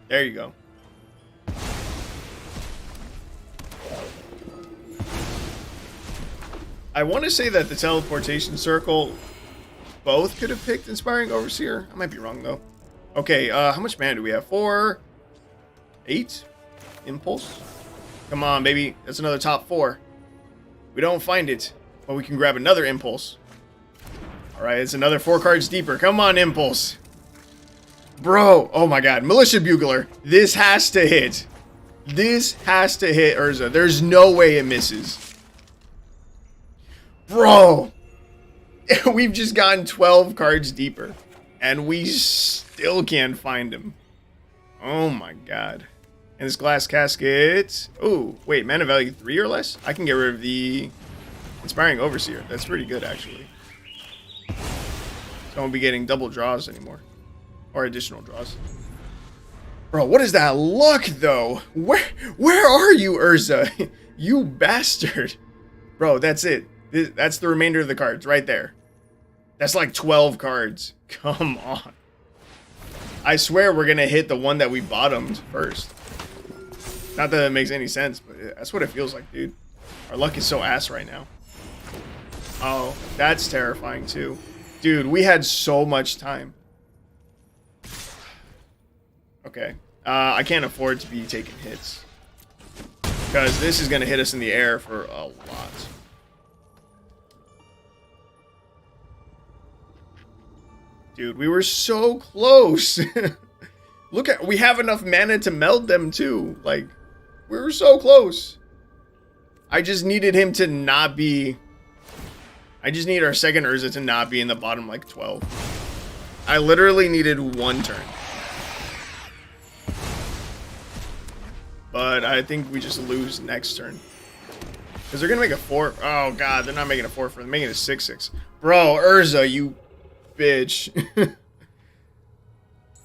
There you go. I want to say that the Teleportation Circle both could have picked Inspiring Overseer. I might be wrong, though. Okay, how much mana do we have? 4, 8? Impulse? Come on, baby. That's another top 4. We don't find it, but we can grab another Impulse. Alright, it's another 4 cards deeper. Come on, Impulse. Bro, oh my god. Militia Bugler. This has to hit. This has to hit Urza. There's no way it misses. Bro, we've just gotten 12 cards deeper, and we still can't find him. Oh my god. And this Glass Casket. Oh, wait, mana value 3 or less? I can get rid of the Inspiring Overseer. That's pretty good, actually. So I won't be getting double draws anymore. Or additional draws. Bro, what is that luck, though? Where are you, Urza? You bastard. Bro, that's it. That's the remainder of the cards right there. That's like 12 cards. Come on. I swear we're going to hit the one that we bottomed first. Not that it makes any sense, but that's what it feels like, dude. Our luck is so ass right now. Oh, that's terrifying too. Dude, we had so much time. Okay. I can't afford to be taking hits. Because this is going to hit us in the air for a lot. Dude, we were so close. Look at, we have enough mana to meld them too. Like, we were so close. I just needed him to not be... I just need our second Urza to not be in the bottom like 12. I literally needed one turn. But I think we just lose next turn. Because they're going to make a 4. Oh, God. They're not making a 4 for them. They're making a 6/6. Bro, Urza, you bitch.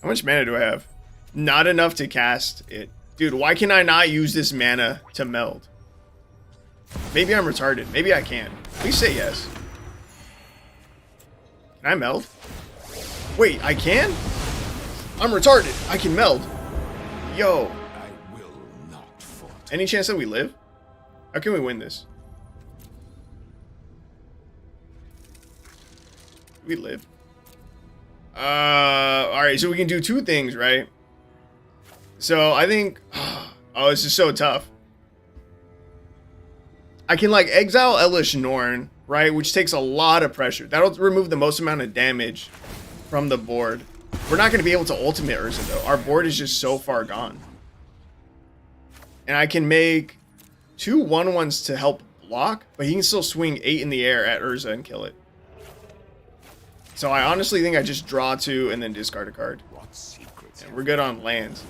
How much mana do I have? Not enough to cast it. Dude, why can I not use this mana to meld? Maybe I'm retarded. Maybe I can. Please say yes. Can I meld? Wait, I can? I'm retarded. I can meld. Yo. Any chance that we live? How can we win this? We live. Alright, so we can do two things, right? So I think, oh, this is so tough. I can like exile Elish Norn, right? Which takes a lot of pressure. That'll remove the most amount of damage from the board. We're not going to be able to ultimate Urza though. Our board is just so far gone. And I can make 2 1/1s to help block, but he can still swing 8 in the air at Urza and kill it. So I honestly think I just draw 2 and then discard a card. And we're good on lands.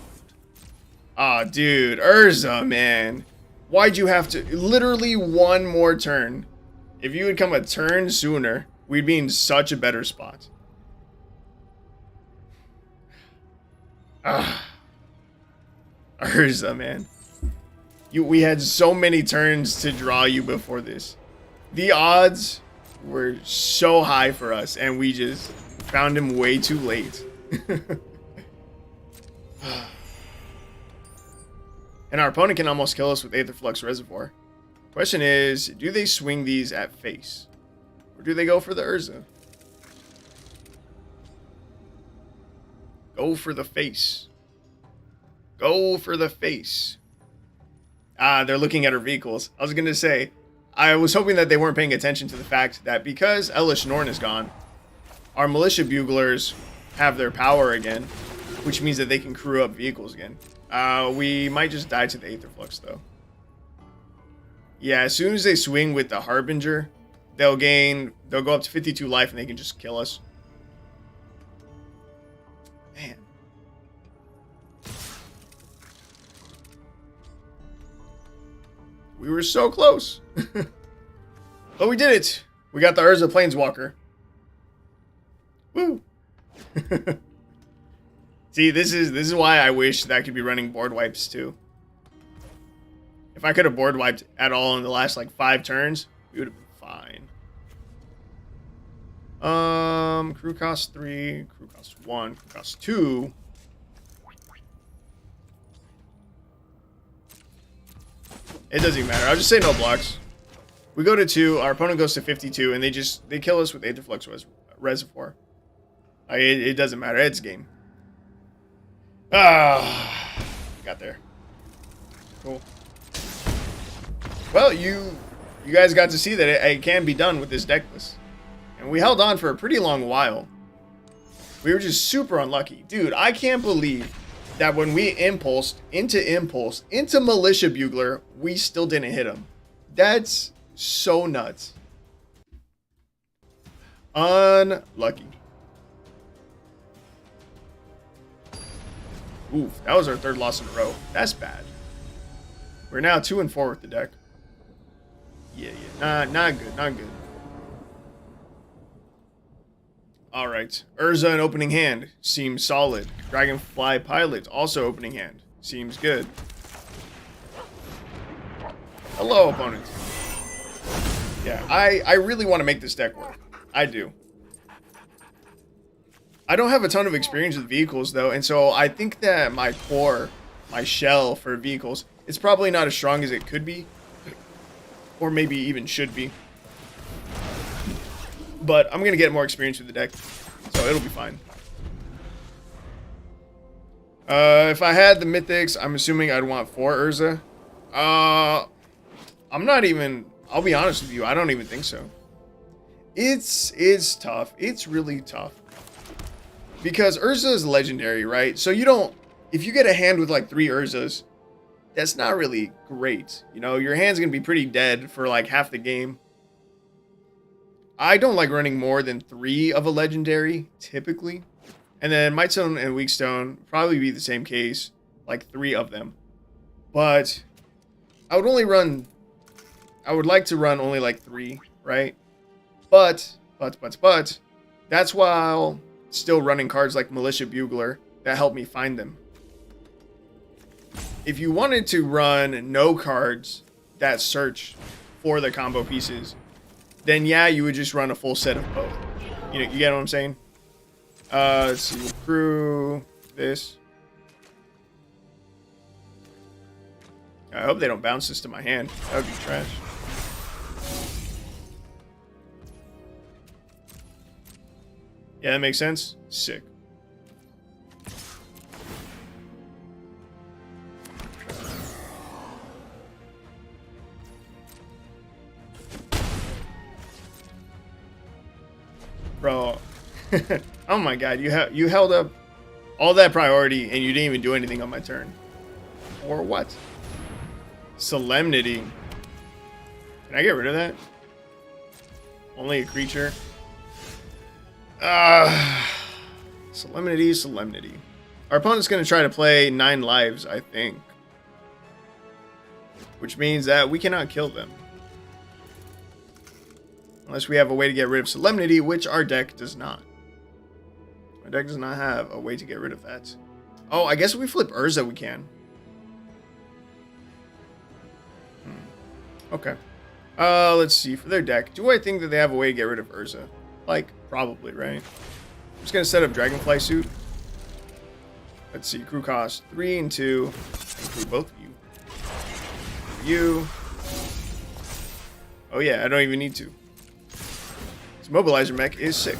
Ah, dude, Urza, man. Why'd you have to? Literally one more turn. If you would come a turn sooner, we'd be in such a better spot. Ah, Urza, man. We had so many turns to draw you before this. The odds were so high for us, and we just found him way too late. And our opponent can almost kill us with Aetherflux Reservoir. Question is, do they swing these at face? Or do they go for the Urza? Go for the face. Go for the face. Ah, they're looking at our vehicles. I was going to say, I was hoping that they weren't paying attention to the fact that because Elish Norn is gone, our Militia Buglers have their power again, which means that they can crew up vehicles again. We might just die to the Aetherflux, though. Yeah, as soon as they swing with the Harbinger, they'll go up to 52 life and they can just kill us. Man. We were so close. But we did it. We got the Urza Planeswalker. Woo. See, this is why I wish that I could be running board wipes too. If I could have board wiped at all in the last like 5 turns, we would have been fine. Crew cost 3, crew cost 1, crew cost 2. It doesn't even matter. I'll just say no blocks. We go to 2, our opponent goes to 52, and they kill us with Aetherflux Reservoir. It doesn't matter. It's game. Ah, got there. Cool. Well, you guys got to see that it can be done with this deck list. And we held on for a pretty long while. We were just super unlucky. Dude, I can't believe that when we impulsed into Militia Bugler, we still didn't hit him. That's so nuts. Unlucky. Oof, that was our 3rd loss in a row. That's bad. We're now 2-4 with the deck. Yeah. Not good. Alright. Urza in opening hand. Seems solid. Dragonfly Pilot, also opening hand. Seems good. Hello, opponent. Yeah, I really want to make this deck work. I do. I don't have a ton of experience with vehicles, though, and so I think that my core, my shell for vehicles, it's probably not as strong as it could be. Or maybe even should be. But I'm going to get more experience with the deck, so it'll be fine. If I had the Mythics, I'm assuming I'd want 4 Urza. I'm not even... I'll be honest with you, I don't even think so. It's tough. It's really tough. Because Urza is legendary, right? So you don't... If you get a hand with like 3 Urzas, that's not really great. You know, your hand's going to be pretty dead for like half the game. I don't like running more than 3 of a legendary, typically. And then Mightstone and Weakstone probably be the same case, like 3 of them. But I would like to run only like 3, right? But, that's while still running cards like Militia Bugler that help me find them. If you wanted to run no cards that search for the combo pieces, then yeah, you would just run a full set of both. You get what I'm saying? Let's see, crew this. I hope they don't bounce this to my hand. That would be trash. Yeah, that makes sense. Sick. Bro. Oh my god, you held up all that priority and you didn't even do anything on my turn. Or what? Solemnity. Can I get rid of that? Only a creature. Solemnity, Solemnity. Our opponent's going to try to play 9 lives, I think. Which means that we cannot kill them. Unless we have a way to get rid of Solemnity, which our deck does not. Our deck does not have a way to get rid of that. Oh, I guess if we flip Urza, we can. Okay. Let's see. For their deck, do I think that they have a way to get rid of Urza? Like, probably, right? I'm just going to set up Dragonfly Suit. Let's see. Crew cost 3 and 2. Include both of you. You. Oh, yeah. I don't even need to. This Mobilizer mech is sick.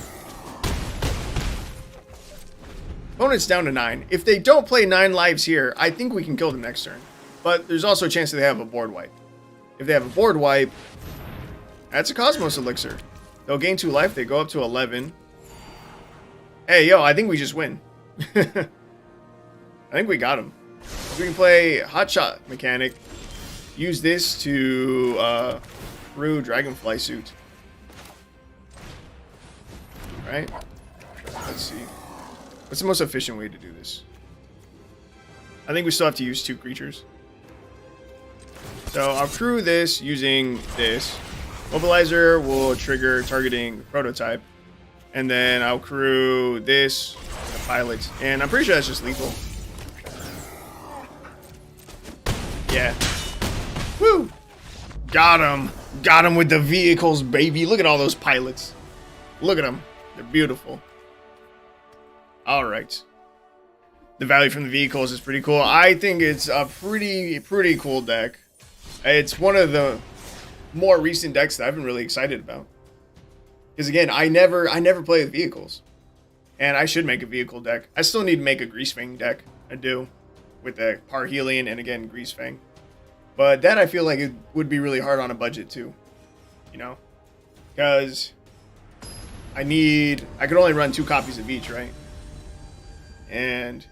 Opponent's down to 9. If they don't play 9 lives here, I think we can kill them next turn. But there's also a chance that they have a board wipe. If they have a board wipe, that's a Cosmos Elixir. They'll gain 2 life. They go up to 11. Hey, yo, I think we just win. I think we got him. We can play Hotshot Mechanic. Use this to brew Dragonfly Suit. Right? Let's see. What's the most efficient way to do this? I think we still have to use 2 creatures. So I'll crew this using this. Mobilizer will trigger targeting prototype. And then I'll crew this, the pilot. And I'm pretty sure that's just lethal. Yeah. Woo! Got him. Got him with the vehicles, baby. Look at all those pilots. Look at them. They're beautiful. Alright. The value from the vehicles is pretty cool. I think it's a pretty cool deck. It's one of the more recent decks that I've been really excited about. Because again, I never play with vehicles. And I should make a vehicle deck. I still need to make a Greasefang deck. I do. With the Parhelion and again, Greasefang. But that I feel like it would be really hard on a budget too. You know? Because I could only run 2 copies of each, right? And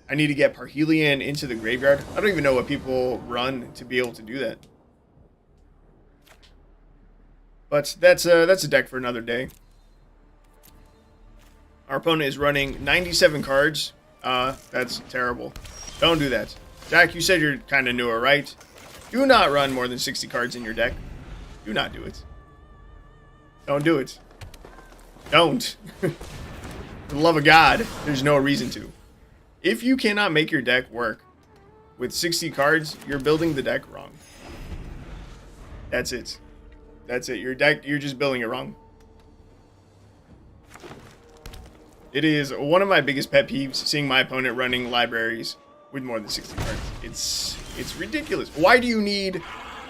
I need to get Parhelion into the graveyard. I don't even know what people run to be able to do that. But that's a deck for another day. Our opponent is running 97 cards. That's terrible. Don't do that. Jack, you said you're kind of newer, right? Do not run more than 60 cards in your deck. Do not do it. Don't do it. Don't. For the love of God, there's no reason to. If you cannot make your deck work with 60 cards, you're building the deck wrong. That's it. That's it. Your deck, you're just building it wrong. It is one of my biggest pet peeves, seeing my opponent running libraries with more than 60 cards. It's ridiculous. Why do you need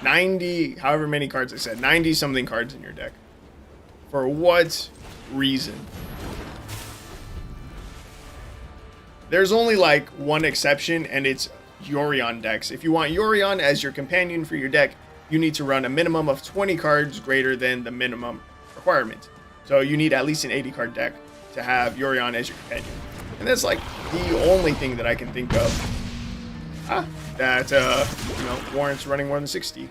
90, however many cards I said, 90 something cards in your deck? For what reason? There's only like one exception, and it's Yorion decks. If you want Yorion as your companion for your deck, you need to run a minimum of 20 cards greater than the minimum requirement. So you need at least an 80 card deck to have Yorion as your companion. And that's like the only thing that I can think of that warrants running more than 60.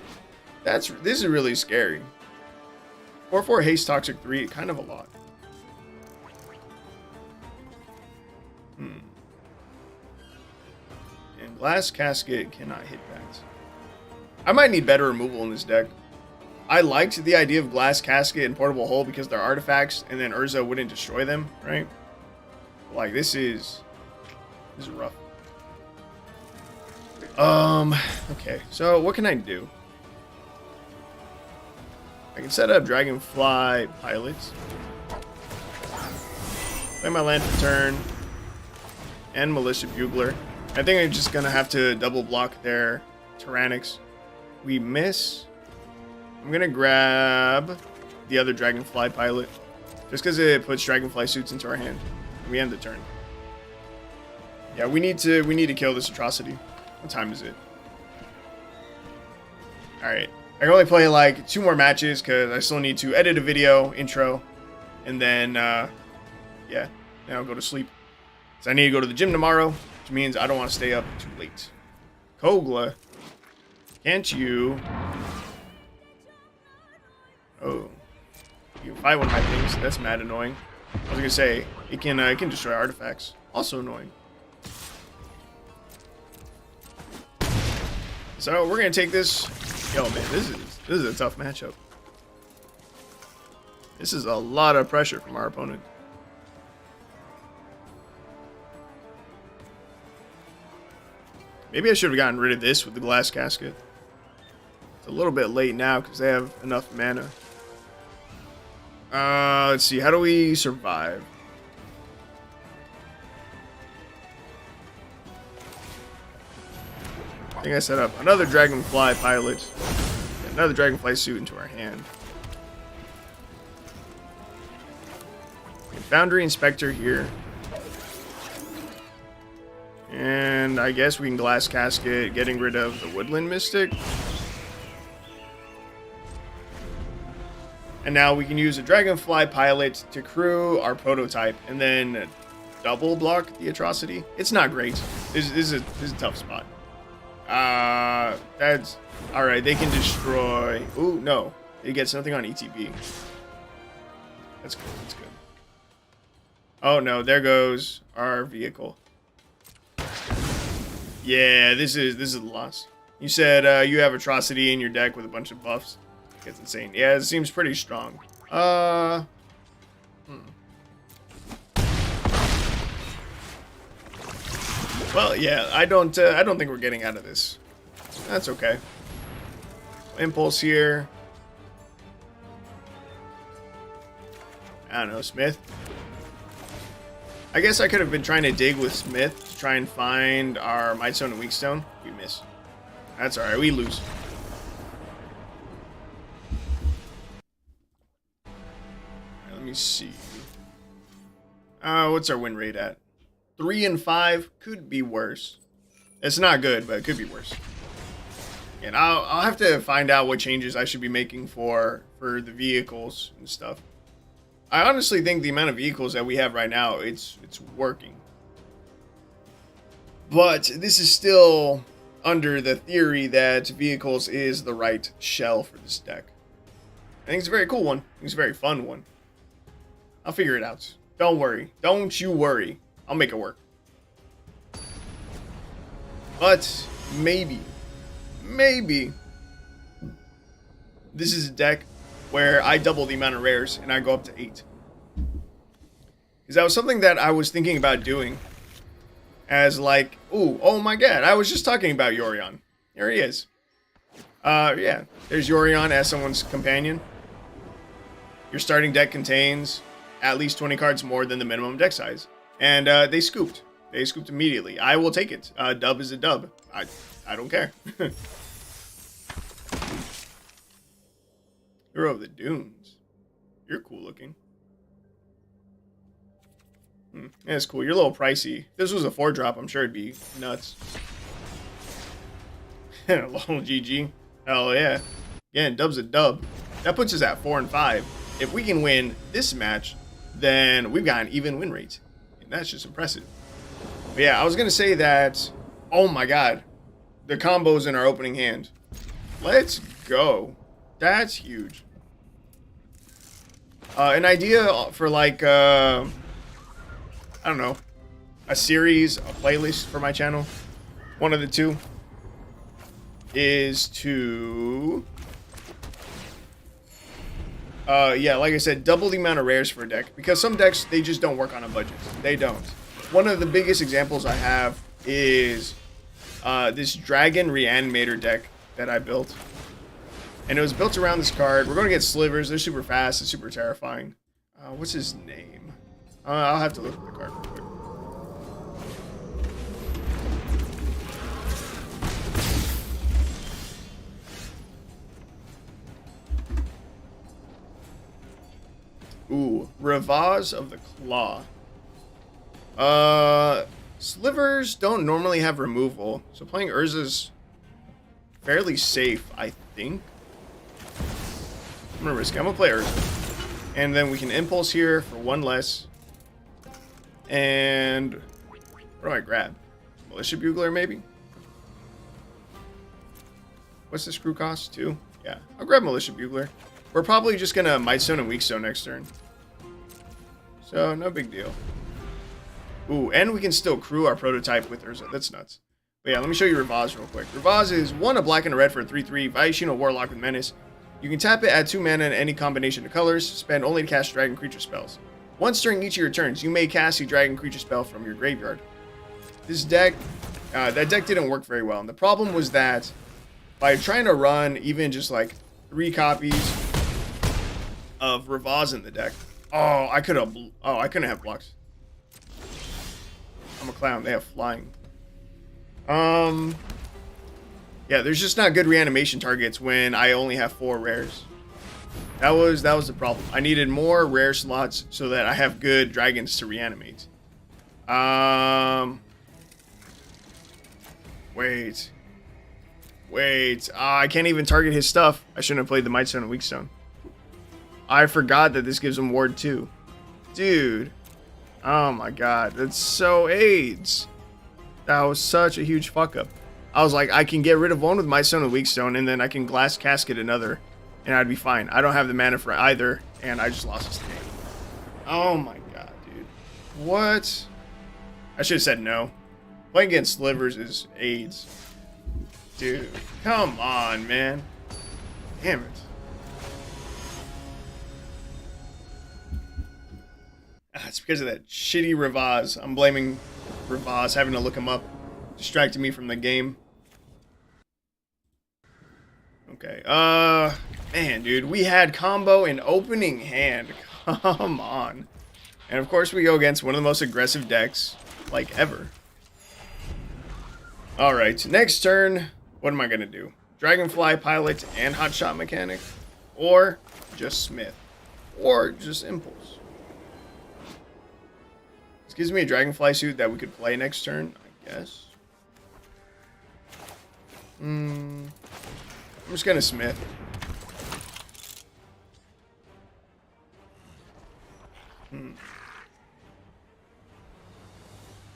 This is really scary. 4/4 haste toxic 3, kind of a lot. And glass casket cannot hit that. I might need better removal in this deck. I liked the idea of glass casket and portable hole because they're artifacts, and then Urza wouldn't destroy them, right? Like this is rough. Okay, so what can I do? I can set up Dragonfly Pilots. Play my land for turn. And Militia Bugler. I think I'm just gonna have to double block their Tyrannics. We miss. I'm going to grab the other Dragonfly pilot. Just because it puts Dragonfly suits into our hand. We end the turn. Yeah, we need to kill this atrocity. What time is it? Alright. I can only play like 2 more matches because I still need to edit a video, intro, and then, yeah, then I'll go to sleep. So I need to go to the gym tomorrow, which means I don't want to stay up too late. Kogla, can't you... Oh. You can fight one of my things. That's mad annoying. I was going to say, it can destroy artifacts. Also annoying. So we're going to take this... Yo, man, this is a tough matchup. This is a lot of pressure from our opponent. Maybe I should have gotten rid of this with the glass casket. It's a little bit late now because they have enough mana. Let's see. How do we survive? I think I set up another Dragonfly pilot. Another Dragonfly suit into our hand. Foundry Inspector here. And I guess we can Glass Casket, getting rid of the Woodland Mystic. And now we can use a Dragonfly pilot to crew our prototype and then double block the atrocity. It's not great. This is a tough spot. That's alright. They can destroy. Ooh, no. It gets nothing on ETB. That's good. That's good. Oh no, there goes our vehicle. Yeah, this is a loss. You said you have atrocity in your deck with a bunch of buffs. It's insane. Yeah, it seems pretty strong. Well, yeah, I don't think we're getting out of this. That's okay. Impulse here. I don't know, Smith. I guess I could have been trying to dig with Smith to try and find our Might Stone and Weak Stone. We miss. That's alright, we lose. Let me see. What's our win rate at? 3 and 5 could be worse. It's not good, but it could be worse. And I'll have to find out what changes I should be making for the vehicles and stuff. I honestly think the amount of vehicles that we have right now, it's working. But this is still under the theory that vehicles is the right shell for this deck. I think it's a very cool one. I think it's a very fun one. I'll figure it out. Don't worry. Don't you worry. I'll make it work. But maybe this is a deck where I double the amount of rares and I go up to 8. Because that was something that I was thinking about doing. As like, ooh, oh my god, I was just talking about Yorion. There he is. Yeah, there's Yorion as someone's companion. Your starting deck contains at least 20 cards more than the minimum deck size. And they scooped. They scooped immediately. I will take it. Dub is a dub. I don't care. Hero of the Dunes. You're cool looking. Yeah, it's cool. You're a little pricey. If this was a 4-drop, I'm sure it'd be nuts. Lol, GG. Hell yeah. Yeah, dub's a dub. That puts us at 4 and 5. If we can win this match, then we've got an even win rate. And that's just impressive. But yeah, I was going to say that, oh my god, the combos in our opening hand. Let's go. That's huge. An idea for like, I don't know, a series, a playlist for my channel. One of the two is to, yeah, like I said, double the amount of rares for a deck. Because some decks, they just don't work on a budget. They don't. One of the biggest examples I have is this Dragon Reanimator deck that I built. And it was built around this card. We're going to get Slivers. They're super fast and super terrifying. What's his name? I'll have to look at the card real quick. Revaz of the Claw. Slivers don't normally have removal, so playing Urza's fairly safe, I think. I'm gonna risk it. I'm gonna play Urza. And then we can impulse here for one less. And what do I grab? Militia Bugler, maybe? What's the screw cost? 2? Yeah, I'll grab Militia Bugler. We're probably just gonna Might Stone and Weak Stone next turn. So, no big deal. Ooh, and we can still crew our prototype with Urza. That's nuts. But yeah, let me show you Revaz real quick. Revaz is 1 a black and a red for a 3/3 Vaishino Warlock with Menace. You can tap it, add 2 mana in any combination of colors, spend only to cast dragon creature spells. Once during each of your turns, you may cast a dragon creature spell from your graveyard. This deck, that deck didn't work very well. And the problem was that by trying to run even just like 3 copies of Revaz in the deck, I couldn't have blocks. I'm a clown. They have flying. Yeah, there's just not good reanimation targets when I only have 4 rares. That was the problem. I needed more rare slots so that I have good dragons to reanimate. Wait. I can't even target his stuff. I shouldn't have played the Might Stone and Weak Stone. I forgot that this gives him Ward 2. Dude. Oh my god. That's so AIDS. That was such a huge fuck up. I was like, I can get rid of one with Might Stone and Weak Stone, and then I can Glass Casket another, and I'd be fine. I don't have the mana for either, and I just lost this game. Oh my god, dude. What? I should have said no. Playing against Slivers is AIDS. Dude, come on, man. Damn it. It's because of that shitty Revaz. I'm blaming Revaz, having to look him up. Distracted me from the game. Okay, man, dude, we had combo in opening hand. Come on. And of course we go against one of the most aggressive decks, like, ever. Alright, next turn, what am I gonna do? Dragonfly Pilot and Hotshot Mechanic? Or just Smith? Or just Impulse? This gives me a Dragonfly suit that we could play next turn, I guess. I'm just gonna Smith.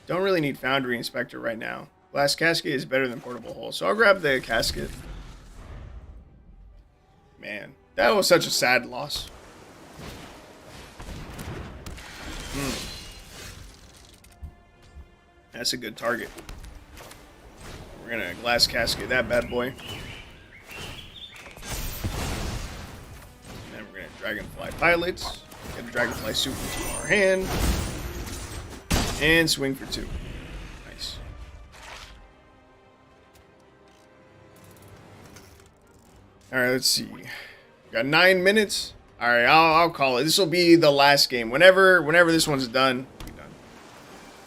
Don't really need Foundry Inspector right now. Glass Casket is better than Portable Hole, so I'll grab the Casket. Man, that was such a sad loss. That's a good target. We're gonna Glass Casket that bad boy. And then we're gonna Dragonfly Pilots. Get a Dragonfly suit into our hand. And swing for 2. Nice. Alright, let's see. We got 9 minutes. Alright, I'll call it. This will be the last game. Whenever this one's done, we'll be done.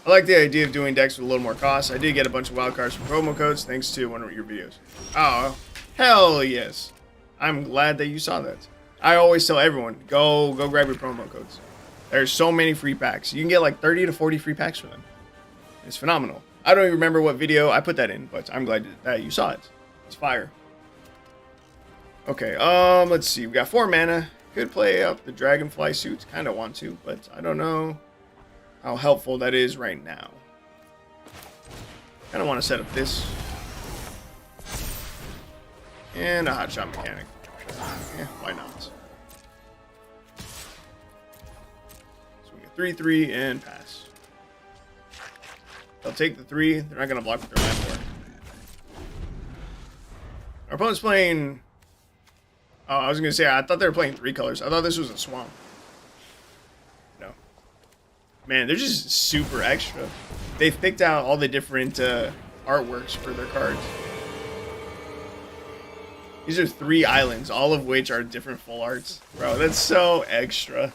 I like the idea of doing decks with a little more cost. I did get a bunch of wild cards from promo codes thanks to one of your videos. Oh, hell yes. I'm glad that you saw that. I always tell everyone, go grab your promo codes. There's so many free packs. You can get like 30 to 40 free packs for them. It's phenomenal. I don't even remember what video I put that in, but I'm glad that you saw it. It's fire. Okay, let's see. We got 4 mana. Could play up the Dragonfly suits. Kind of want to, but I don't know how helpful that is right now. Kind of want to set up this. And a Hotshot Mechanic. Yeah, why not? 3/3 and pass. They'll take the 3. They're not going to block with their land for. Our opponent's playing... Oh, I was going to say, I thought they were playing 3 colors. I thought this was a swamp. No. Man, they're just super extra. They've picked out all the different artworks for their cards. These are 3 islands, all of which are different full arts. Bro, that's so extra.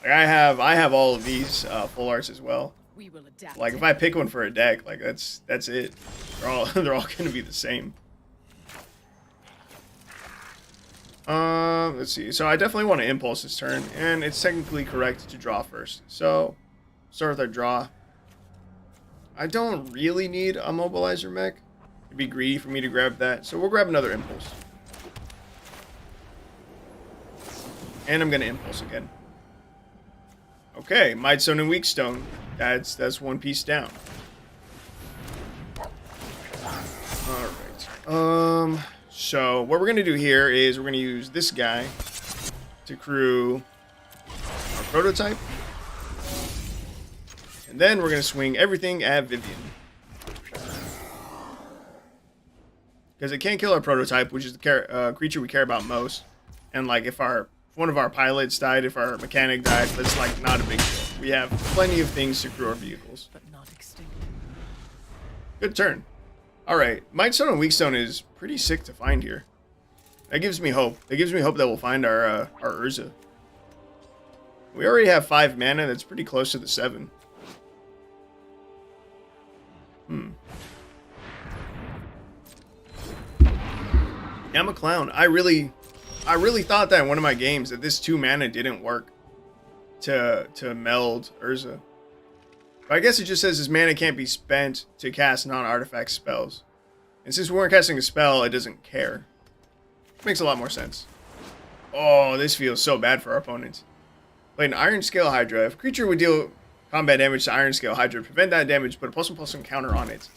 I have all of these full arts as well. We will adapt. Like if I pick one for a deck, like that's it. They're all gonna be the same. Let's see. So I definitely want to impulse this turn, and it's technically correct to draw first. So start with our draw. I don't really need a mobilizer mech. It'd be greedy for me to grab that, so we'll grab another impulse. And I'm gonna impulse again. Okay, Might Stone and Weak Stone. That's one piece down. Alright. So what we're gonna do here is we're gonna use this guy to crew our prototype. And then we're gonna swing everything at Vivian. Because it can't kill our prototype, which is the creature we care about most. And like if one of our pilots died, if our mechanic died, that's like not a big deal. We have plenty of things to crew our vehicles. But not extinct. Good turn. Alright, Might Stone and Weak Stone is pretty sick to find here. That gives me hope. That gives me hope that we'll find our Urza. We already have 5 mana, that's pretty close to the 7. Yeah, I'm a clown. I really thought that in one of my games that this 2 mana didn't work to meld Urza. But I guess it just says this mana can't be spent to cast non-artifact spells. And since we weren't casting a spell, it doesn't care. Makes a lot more sense. Oh, this feels so bad for our opponents. Played an Iron Scale Hydra. If a creature would deal combat damage to Iron Scale Hydra, prevent that damage, put a +1/+1 counter on it.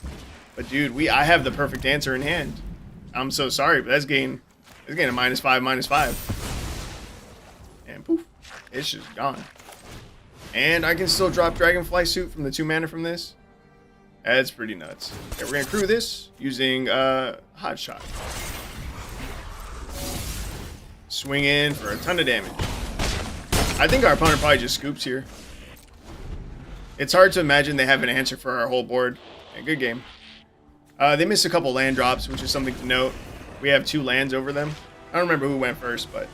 But dude, I have the perfect answer in hand. I'm so sorry, but that's getting a -5/-5. And poof, it's just gone. And I can still drop Dragonfly Suit from the 2 mana from this. That's pretty nuts. Okay, we're gonna crew this using Hot Shot. Swing in for a ton of damage. I think our opponent probably just scoops here. It's hard to imagine they have an answer for our whole board. Yeah, good game. They missed a couple land drops, which is something to note. We have 2 lands over them. I don't remember who went first, but...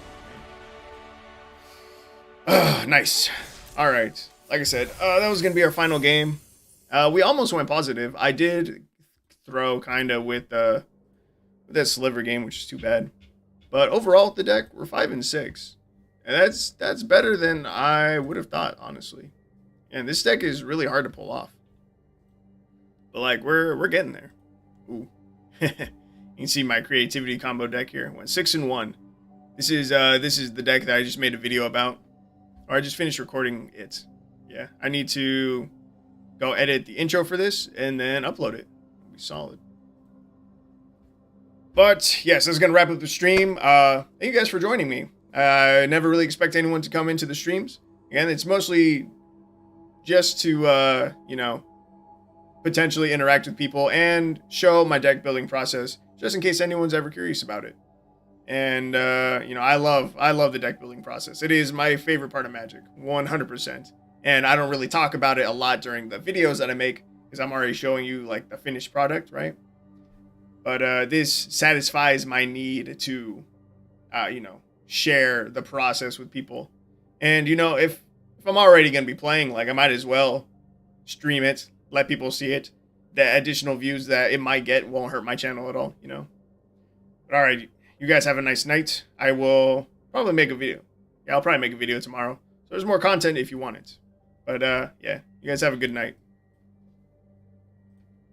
nice. Alright. Like I said, that was going to be our final game. We almost went positive. I did throw kind of with that sliver game, which is too bad. But overall, with the deck, we're 5-6. And that's better than I would have thought, honestly. And this deck is really hard to pull off. But like, we're getting there. Ooh. You can see my creativity combo deck here. Went 6-1. This is the deck that I just made a video about. Or I just finished recording it. Yeah, I need to go edit the intro for this and then upload it. It'll be solid. But yes, that's gonna wrap up the stream. Thank you guys for joining me. I never really expect anyone to come into the streams. Again, it's mostly just to you know, potentially interact with people and show my deck building process, just in case anyone's ever curious about it. And you know, I love the deck building process. It is my favorite part of Magic, 100%. And I don't really talk about it a lot during the videos that I make because I'm already showing you like the finished product, right? But this satisfies my need to, you know, share the process with people. And you know, if I'm already gonna be playing, like I might as well stream it, let people see it. The additional views that it might get won't hurt my channel at all, you know. But all right. You guys have a nice night. I will probably make a video. Yeah, I'll probably make a video tomorrow. So there's more content if you want it. But yeah, you guys have a good night.